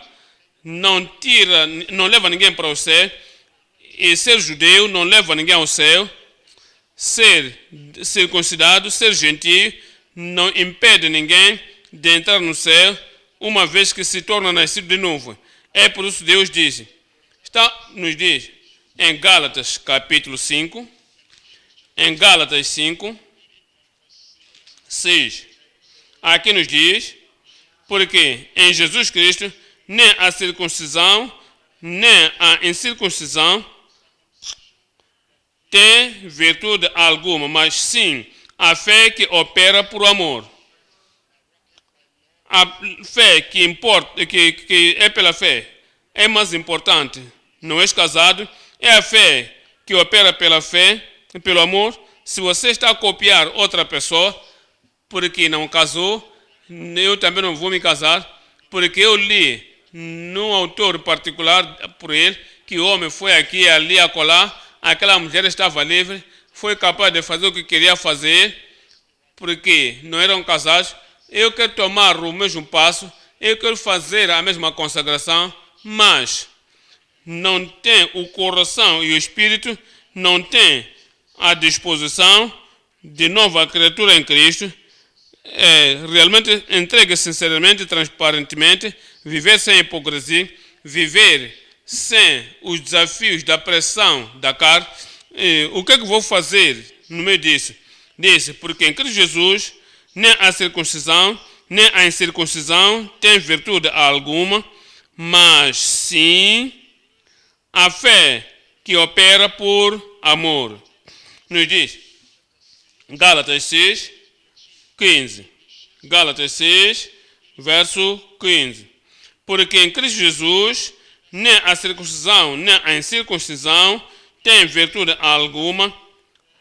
não leva ninguém para o céu, e ser judeu não leva ninguém ao céu. Ser circuncidado, ser gentio, não impede ninguém de entrar no céu, uma vez que se torna nascido de novo. É por isso que Deus nos diz em Gálatas capítulo 5, em Gálatas 5, 6, aqui nos diz: porque em Jesus Cristo nem a circuncisão, nem a incircuncisão tem virtude alguma, mas sim a fé que opera por amor. A fé que importa, que é pela fé, é mais importante. Não és casado, é a fé que opera pela fé, pelo amor. Se você está a copiar outra pessoa, porque não casou, eu também não vou me casar, porque eu li num autor particular por ele, que o homem foi aqui, ali, acolá, aquela mulher estava livre, foi capaz de fazer o que queria fazer, porque não eram casados. Eu quero tomar o mesmo passo, eu quero fazer a mesma consagração, mas não tem o coração e o espírito, não tem a disposição de nova criatura em Cristo. Realmente entregue sinceramente e transparentemente, viver sem hipocrisia, viver sem os desafios da pressão da carne. O que é que vou fazer no meio disso? Disse: porque em Cristo Jesus nem a circuncisão nem a incircuncisão tem virtude alguma, mas sim a fé que opera por amor. Nos diz Gálatas 6, 15. Gálatas 6, verso 15. Porque em Cristo Jesus nem a circuncisão nem a incircuncisão tem virtude alguma,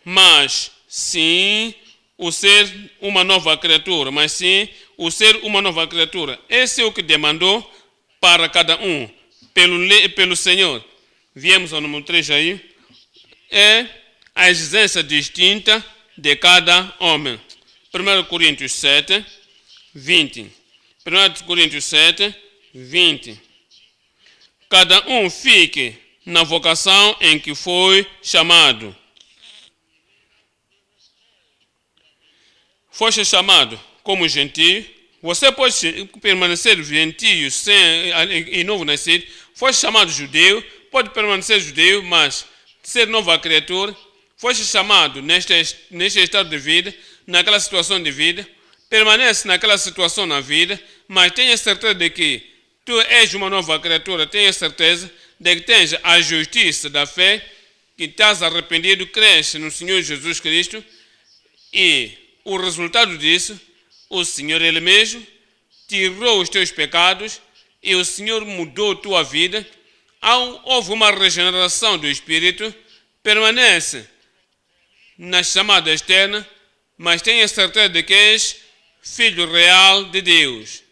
mas sim o ser uma nova criatura. Mas sim o ser uma nova criatura. Esse é o que demandou para cada um, pelo Senhor. Viemos ao número 3 aí. É a exigência distinta de cada homem. 1 Coríntios 7, 20. 1 Coríntios 7, 20. Cada um fique na vocação em que foi chamado. Foste chamado como gentio. Você pode permanecer gentio e novo nascido. Foste chamado judeu. Pode permanecer judeu, mas ser nova criatura. Foste chamado neste estado de vida, naquela situação de vida. Permanece naquela situação na vida, mas tenha certeza de que tu és uma nova criatura. Tenha certeza de que tens a justiça da fé, que estás arrependido, cresce no Senhor Jesus Cristo, e o resultado disso, o Senhor Ele mesmo tirou os teus pecados e o Senhor mudou a tua vida. Houve uma regeneração do Espírito. Permanece na chamada externa, mas tenha certeza de que és filho real de Deus.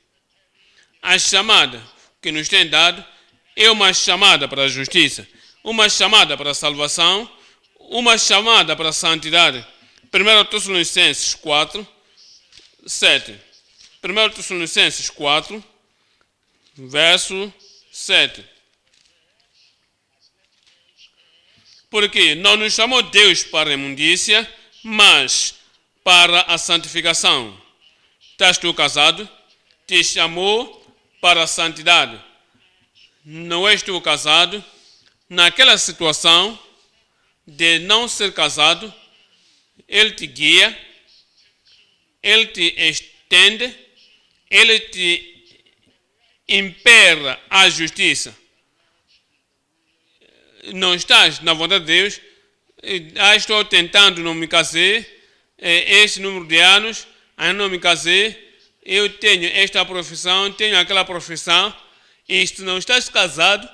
A chamada que nos tem dado é uma chamada para a justiça, uma chamada para a salvação, uma chamada para a santidade. 1 Tessalonicenses 4, 7. 1 Tessalonicenses 4, verso 7. Porque não nos chamou Deus para a imundícia, mas para a santificação. Estás tu casado? Te chamou para a santidade. Não és tu casado? Naquela situação de não ser casado, Ele te guia, Ele te estende, Ele te impera a justiça. Não estás na vontade de Deus, estou tentando, não me casei, este número de anos, ainda não me casei, eu tenho esta profissão, tenho aquela profissão, e se não estás casado,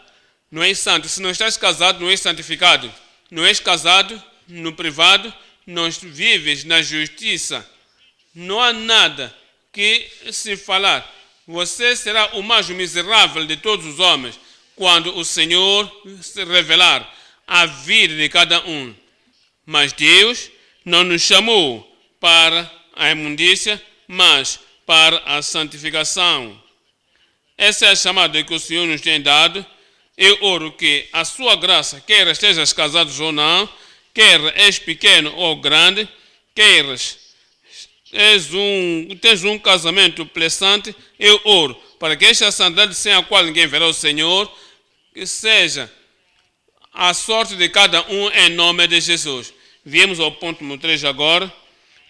não és santo. Se não estás casado, não és santificado. Não és casado no privado, não vives na justiça. Não há nada que se falar. Você será o mais miserável de todos os homens quando o Senhor se revelar a vida de cada um. Mas Deus não nos chamou para a imundícia, mas para a santificação. Essa é a chamada que o Senhor nos tem dado. Eu oro que a sua graça, quer estejas casado ou não, quer és pequeno ou grande, tens um casamento pleasante, eu oro para que esta santidade sem a qual ninguém verá o Senhor, que seja a sorte de cada um em nome de Jesus. Viemos ao ponto número 3 agora,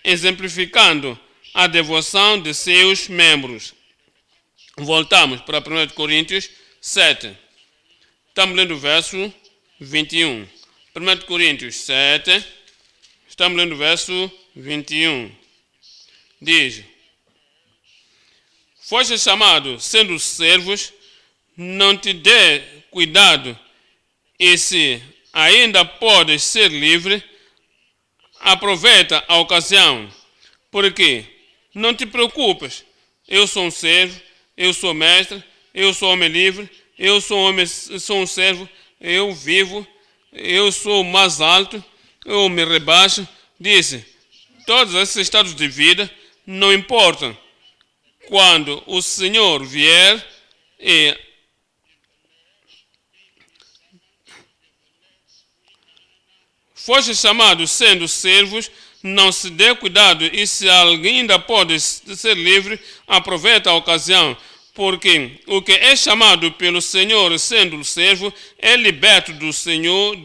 exemplificando a devoção de seus membros. Voltamos para 1 Coríntios 7. Estamos lendo o verso 21. 1 Coríntios 7, estamos lendo o verso 21. Diz: foste chamado sendo servos, não te dê cuidado, e se ainda podes ser livre, aproveita a ocasião, porque não te preocupes, eu sou um servo, eu sou mestre, eu sou homem livre, eu sou um servo, eu vivo, eu sou o mais alto, eu me rebaixo. Disse, todos esses estados de vida não importam. Quando o Senhor vier e foste chamados sendo servos, não se dê cuidado, e se alguém ainda pode ser livre, aproveita a ocasião, porque o que é chamado pelo Senhor sendo servo é liberto do Senhor,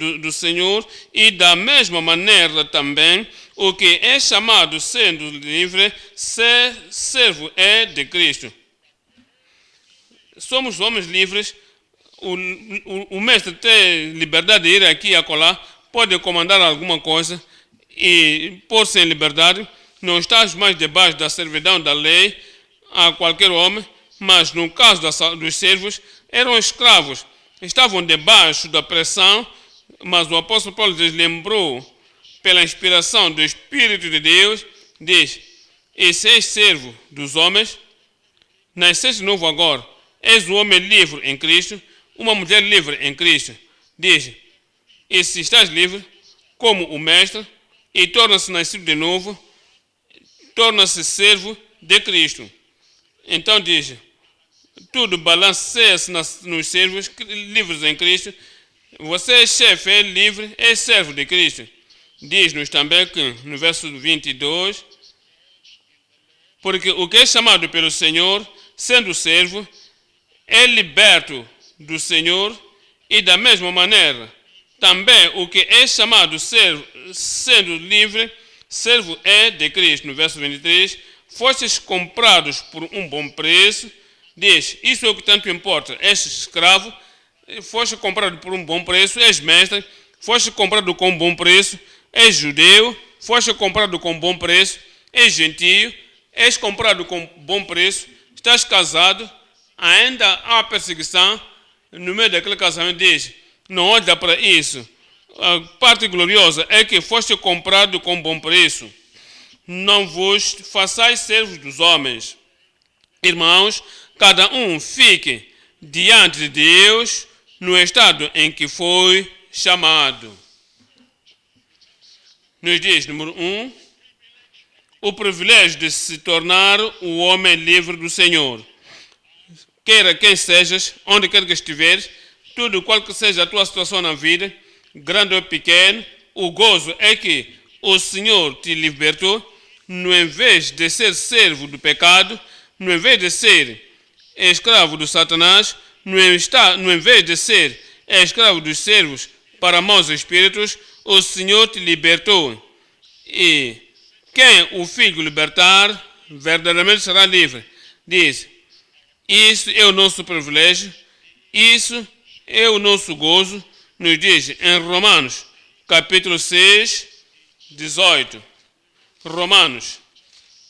e da mesma maneira também o que é chamado sendo livre, ser servo é de Cristo. Somos homens livres, o mestre tem liberdade de ir aqui e acolá, pode comandar alguma coisa, e por ser liberdade, não estás mais debaixo da servidão da lei a qualquer homem, mas no caso dos servos, eram escravos, estavam debaixo da pressão, mas o apóstolo Paulo lhes lembrou, pela inspiração do Espírito de Deus, diz, e se és servo dos homens, nasceste de novo agora, és um homem livre em Cristo, uma mulher livre em Cristo, diz, e se estás livre, como o mestre, e torna-se nascido de novo, torna-se servo de Cristo. Então diz, tudo balanceia-se nos servos livres em Cristo. Você é chefe, é livre, é servo de Cristo. Diz-nos também que no verso 22, porque o que é chamado pelo Senhor, sendo servo, é liberto do Senhor, e da mesma maneira, também o que é chamado servo, sendo livre, servo é de Cristo. No verso 23, fostes comprados por um bom preço. Diz, isso é o que tanto importa. És escravo, foste comprado por um bom preço. És mestre, foste comprado com um bom preço. És judeu, foste comprado com um bom preço. És gentio, és comprado com bom preço. Estás casado, ainda há perseguição. No meio daquele casamento diz, não olha para isso. A parte gloriosa é que foste comprado com bom preço. Não vos façais servos dos homens. Irmãos, cada um fique diante de Deus no estado em que foi chamado. Nos diz, número 1, o privilégio de se tornar o homem livre do Senhor. Queira quem sejas, onde quer que estiveres, tudo qual que seja a tua situação na vida, grande ou pequeno, o gozo é que o Senhor te libertou, no invés de ser servo do pecado, no invés de ser escravo do Satanás, no invés de ser escravo dos servos para maus espíritos, o Senhor te libertou. E quem o Filho libertar, verdadeiramente será livre. Diz, isso é o nosso privilégio, isso é o nosso gozo, nos diz em Romanos, capítulo 6, 18. Romanos,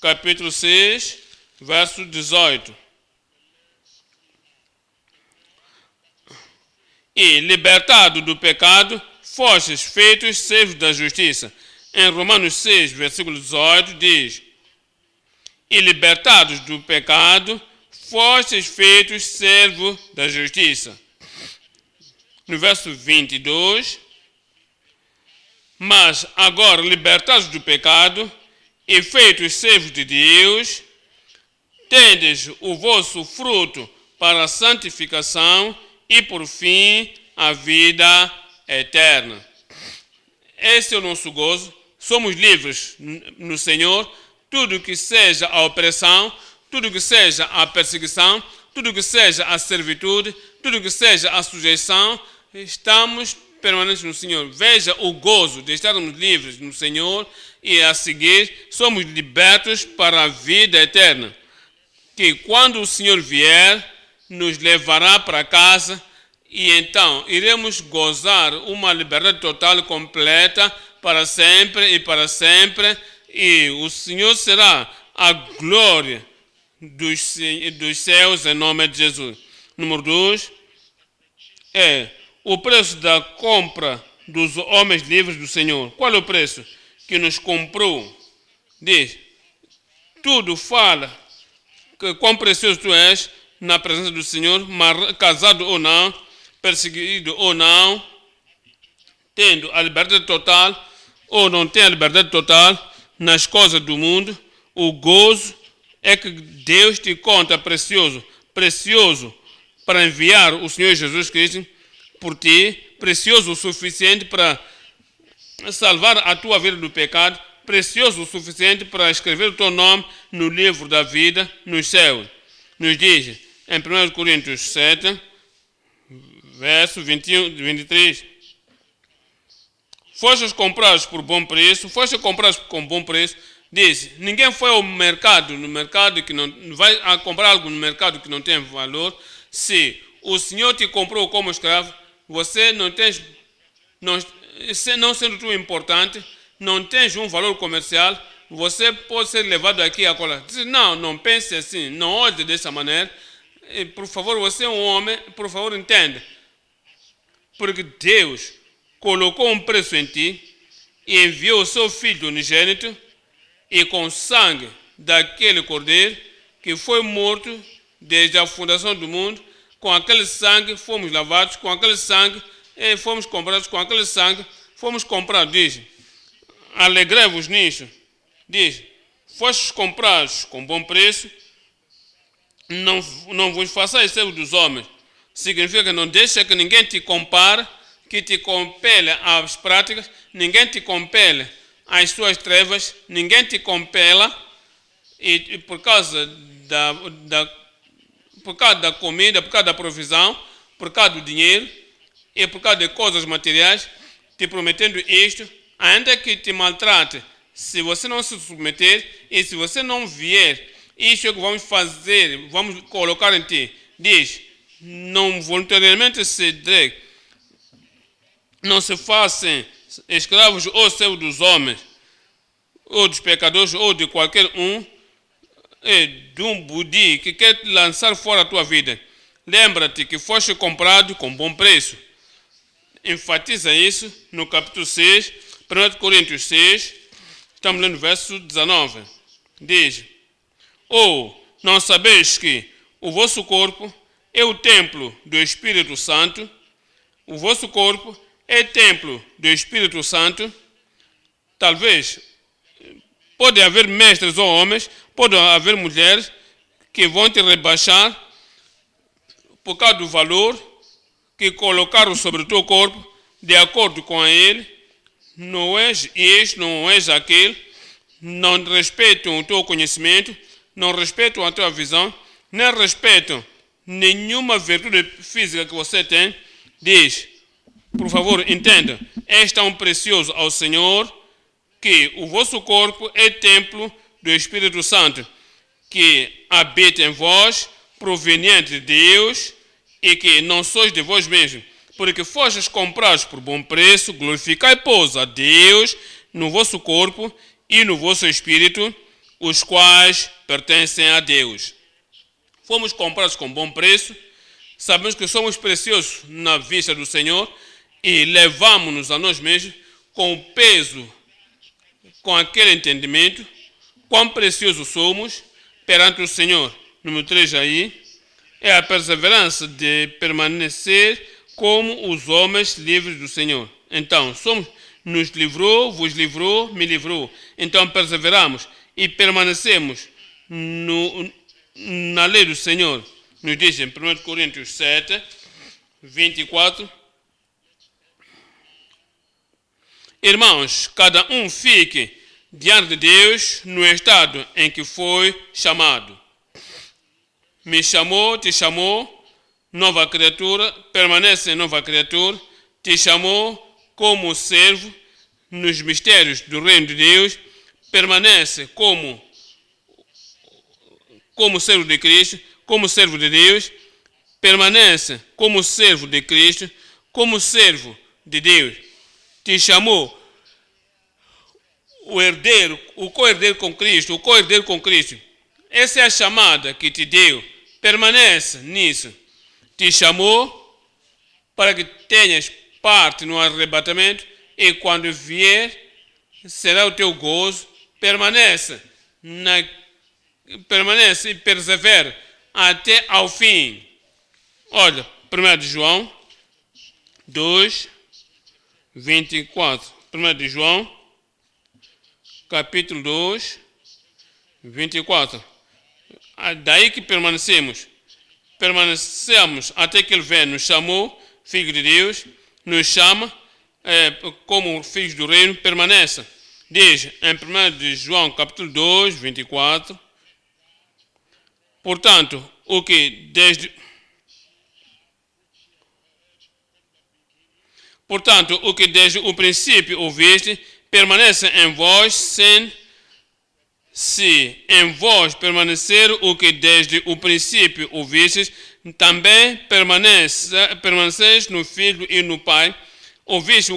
capítulo 6, verso 18. E libertado do pecado, fostes feitos servos da justiça. Em Romanos 6, versículo 18, diz, e libertados do pecado, fostes feitos servos da justiça. No verso 22, mas agora libertados do pecado e feitos servos de Deus, tendes o vosso fruto para a santificação e por fim a vida eterna. Esse é o nosso gozo. Somos livres no Senhor. Tudo que seja a opressão, tudo que seja a perseguição, tudo que seja a servitude, tudo que seja a sujeição, estamos permanentes no Senhor. Veja o gozo de estarmos livres no Senhor e a seguir somos libertos para a vida eterna. Que quando o Senhor vier, nos levará para casa e então iremos gozar uma liberdade total e completa para sempre e para sempre, e o Senhor será a glória dos céus em nome de Jesus. Número 2 é o preço da compra dos homens livres do Senhor. Qual é o preço que nos comprou? Diz, tudo fala que quão precioso tu és na presença do Senhor, casado ou não, perseguido ou não, tendo a liberdade total ou não tem a liberdade total nas coisas do mundo. O gozo é que Deus te conta precioso para enviar o Senhor Jesus Cristo por ti, precioso o suficiente para salvar a tua vida do pecado, precioso o suficiente para escrever o teu nome no livro da vida nos céus. Nos diz em 1 Coríntios 7, verso 21 e 23, fostes comprados por bom preço, fostes comprados com bom preço. Diz, ninguém foi ao mercado, que não vai a comprar algo no mercado que não tem valor. Se o Senhor te comprou como escravo, você não sendo tu importante, não tens um valor comercial, você pode ser levado aqui e acolá. Diz, não pense assim, não olhe dessa maneira. E, por favor, você é um homem, por favor, entenda. Porque Deus colocou um preço em ti e enviou o seu Filho unigênito, e com sangue daquele cordeiro que foi morto desde a fundação do mundo, com aquele sangue fomos lavados, com aquele sangue fomos comprados, com aquele sangue fomos comprados. Diz, alegrei-vos nisso. Diz, fostes comprados com bom preço, não vos façais servos dos homens. Significa que não deixa que ninguém te compare, que te compele às práticas, ninguém te compele às suas trevas, ninguém te compela, e por causa da comida, por causa da provisão, por causa do dinheiro e por causa de coisas materiais, te prometendo isto, ainda que te maltrate, se você não se submeter e se você não vier, isso é o que vamos fazer, vamos colocar em ti. Diz, não voluntariamente ceder, não se façam escravos ou servos dos homens, ou dos pecadores, ou de qualquer um, de um budi que quer te lançar fora a tua vida. Lembra-te que foste comprado com bom preço. Enfatiza isso no capítulo 6, 1 Coríntios 6, estamos lendo o verso 19. Diz, ou não sabeis que o vosso corpo é o templo do Espírito Santo? O vosso corpo é templo do Espírito Santo. Talvez pode haver mestres ou homens, pode haver mulheres que vão te rebaixar por causa do valor que colocaram sobre o teu corpo. de acordo com ele, não és este, não és aquele, não respeitam o teu conhecimento, não respeitam a tua visão, nem respeitam nenhuma virtude física que você tem, diz, por favor, entenda, és tão precioso ao Senhor que o vosso corpo é templo do Espírito Santo, que habita em vós, proveniente de Deus, e que não sois de vós mesmos, porque fostes comprados por bom preço, glorificai, pois, a Deus no vosso corpo e no vosso espírito, os quais pertencem a Deus. Fomos comprados com bom preço, sabemos que somos preciosos na vista do Senhor e levamos-nos a nós mesmos com o peso, com aquele entendimento, quão preciosos somos perante o Senhor. Número 3 aí, é a perseverança de permanecer como os homens livres do Senhor. Então, nos livrou, vos livrou, me livrou. Então, perseveramos e permanecemos na lei do Senhor. Nos diz em 1 Coríntios 7, 24. Irmãos, cada um fique diante de Deus no estado em que foi chamado. Me chamou, te chamou, nova criatura, permanece nova criatura, te chamou como servo nos mistérios do reino de Deus, permanece como servo de Cristo, como servo de Deus, permanece como servo de Cristo, como servo de Deus. Te chamou o herdeiro, o co-herdeiro com Cristo, o co-herdeiro com Cristo. Essa é a chamada que te deu. Permanece nisso. Te chamou para que tenhas parte no arrebatamento e quando vier será o teu gozo. Permanece e persevera até ao fim. Olha, 1 de João 2, 24. 1 de João, capítulo 2, 24. Daí que permanecemos até que Ele venha, nos chamou, Filho de Deus, nos chama como filhos do reino, permaneça. Diz em 1 de João, capítulo 2, 24, portanto, o que desde o princípio ouviste, permanece em vós, se em vós permanecer o que desde o princípio ouvistes, também permaneceis no Filho e no Pai. Ouviste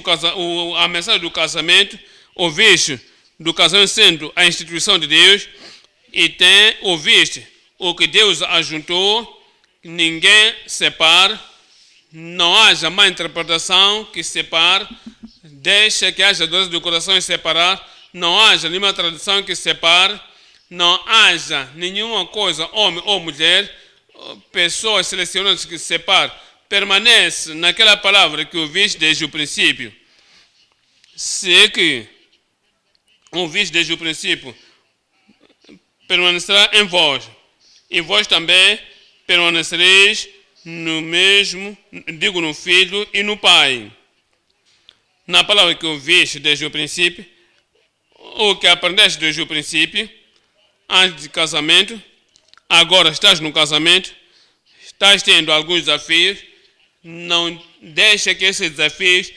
a mensagem do casamento, ouviste do casamento sendo a instituição de Deus, e ouviste o que Deus ajuntou, ninguém separa, não haja má interpretação que separe, deixa que haja dureza do coração e separar, não haja nenhuma tradição que separe, não haja nenhuma coisa, homem ou mulher, pessoas selecionadas que separe. Permanece naquela palavra que ouviste desde o princípio. Se é que ouviste desde o princípio, permanecerá em vós. E vós também permanecereis no mesmo, digo, no Filho e no Pai. Na palavra que ouviste desde o princípio, ou que aprendeste desde o princípio, antes de casamento, agora estás no casamento, estás tendo alguns desafios, não deixa que esses desafios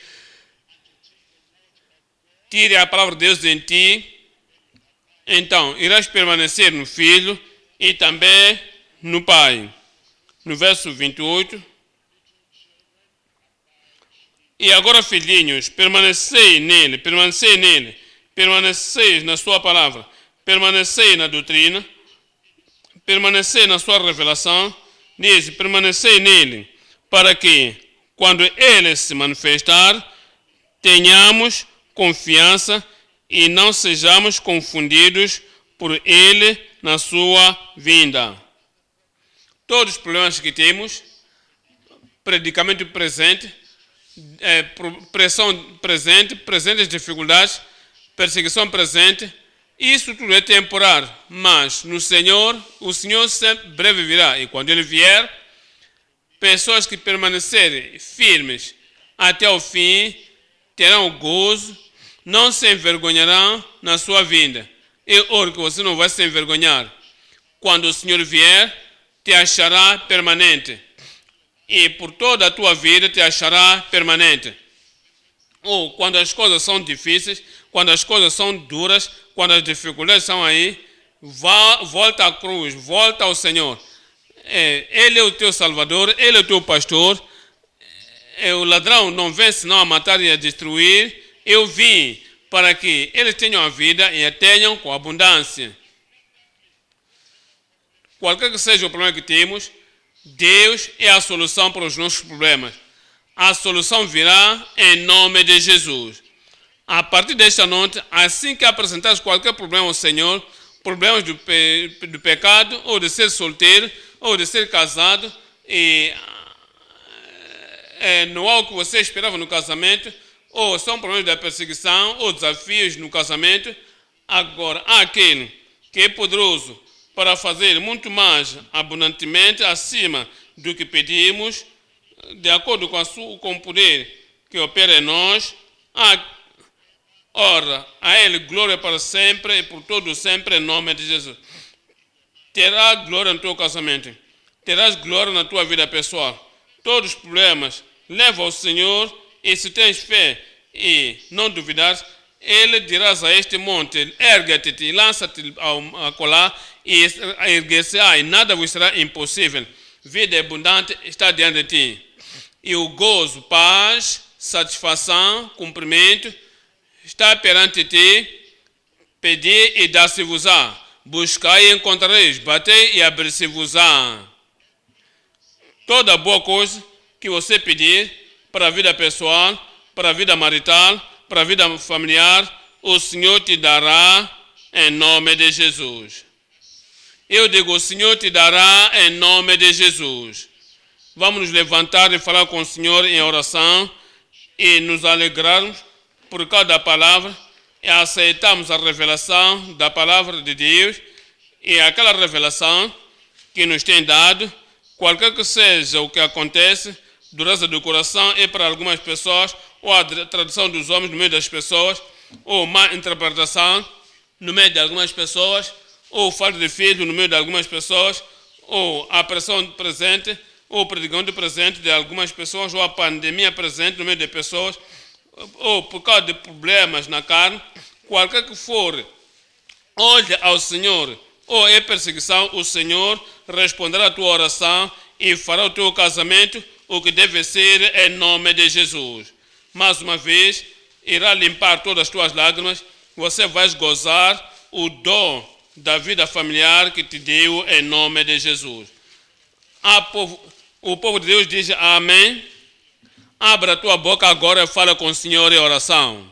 tirem a palavra de Deus em ti, então irás permanecer no Filho e também no Pai. No verso 28, e agora, filhinhos, permanecei nele, permanecei na sua palavra, permanecei na doutrina, permanecei na sua revelação, diz, permanecei nele, para que, quando ele se manifestar, tenhamos confiança e não sejamos confundidos por ele na sua vinda. Todos os problemas que temos, predicamento presente, pressão presente, presentes dificuldades, perseguição presente, isso tudo é temporário, mas no Senhor, o Senhor sempre breve virá, e quando Ele vier, pessoas que permanecerem firmes até o fim, terão gozo, não se envergonharão na sua vinda. E ora que você não vai se envergonhar. Quando o Senhor vier, te achará permanente. E por toda a tua vida te achará permanente. Ou quando as coisas são difíceis, quando as coisas são duras, quando as dificuldades são aí, volta à cruz, volta ao Senhor. Ele é o teu Salvador, Ele é o teu pastor. O ladrão não vem senão a matar e a destruir. Eu vim para que eles tenham a vida e a tenham com abundância. Qualquer que seja o problema que temos, Deus é a solução para os nossos problemas. A solução virá em nome de Jesus. A partir desta noite, assim que apresentares qualquer problema ao Senhor, problemas do pecado, ou de ser solteiro, ou de ser casado, e não há o que você esperava no casamento, ou são problemas da perseguição, ou desafios no casamento, agora há aquele que é poderoso para fazer muito mais abundantemente acima do que pedimos, de acordo com o poder que opera em nós. Ora, a Ele glória para sempre e por todo sempre em nome de Jesus. Terá glória no teu casamento, terás glória na tua vida pessoal. Todos os problemas leva ao Senhor, e se tens fé e não duvidares, Ele dirás a este monte, ergue-te e lança-te a colar, e erguer-se-á, e nada vos será impossível. Vida abundante está diante de ti. E o gozo, paz, satisfação, cumprimento está perante ti. Pedi e dá-se-vos-á. Buscai e encontrareis. Batei e abrir-se-vos-á. Toda boa coisa que você pedir para a vida pessoal, para a vida marital, para a vida familiar, o Senhor te dará em nome de Jesus. Eu digo, o Senhor te dará em nome de Jesus. Vamos nos levantar e falar com o Senhor em oração e nos alegrarmos por causa da palavra e aceitarmos a revelação da palavra de Deus e aquela revelação que nos tem dado, qualquer que seja o que acontece, dureza do coração é para algumas pessoas, ou a tradução dos homens no meio das pessoas, ou má interpretação no meio de algumas pessoas, ou falta de filho no meio de algumas pessoas, ou a pressão presente, ou o predicamento presente de algumas pessoas, ou a pandemia presente no meio de pessoas, ou por causa de problemas na carne, qualquer que for, olhe ao Senhor, ou é perseguição, o Senhor responderá a tua oração e fará o teu casamento o que deve ser em nome de Jesus. Mais uma vez, irá limpar todas as tuas lágrimas, você vai gozar o dom da vida familiar que te deu em nome de Jesus. O povo de Deus diz amém. Abra a tua boca agora e fala com o Senhor em oração.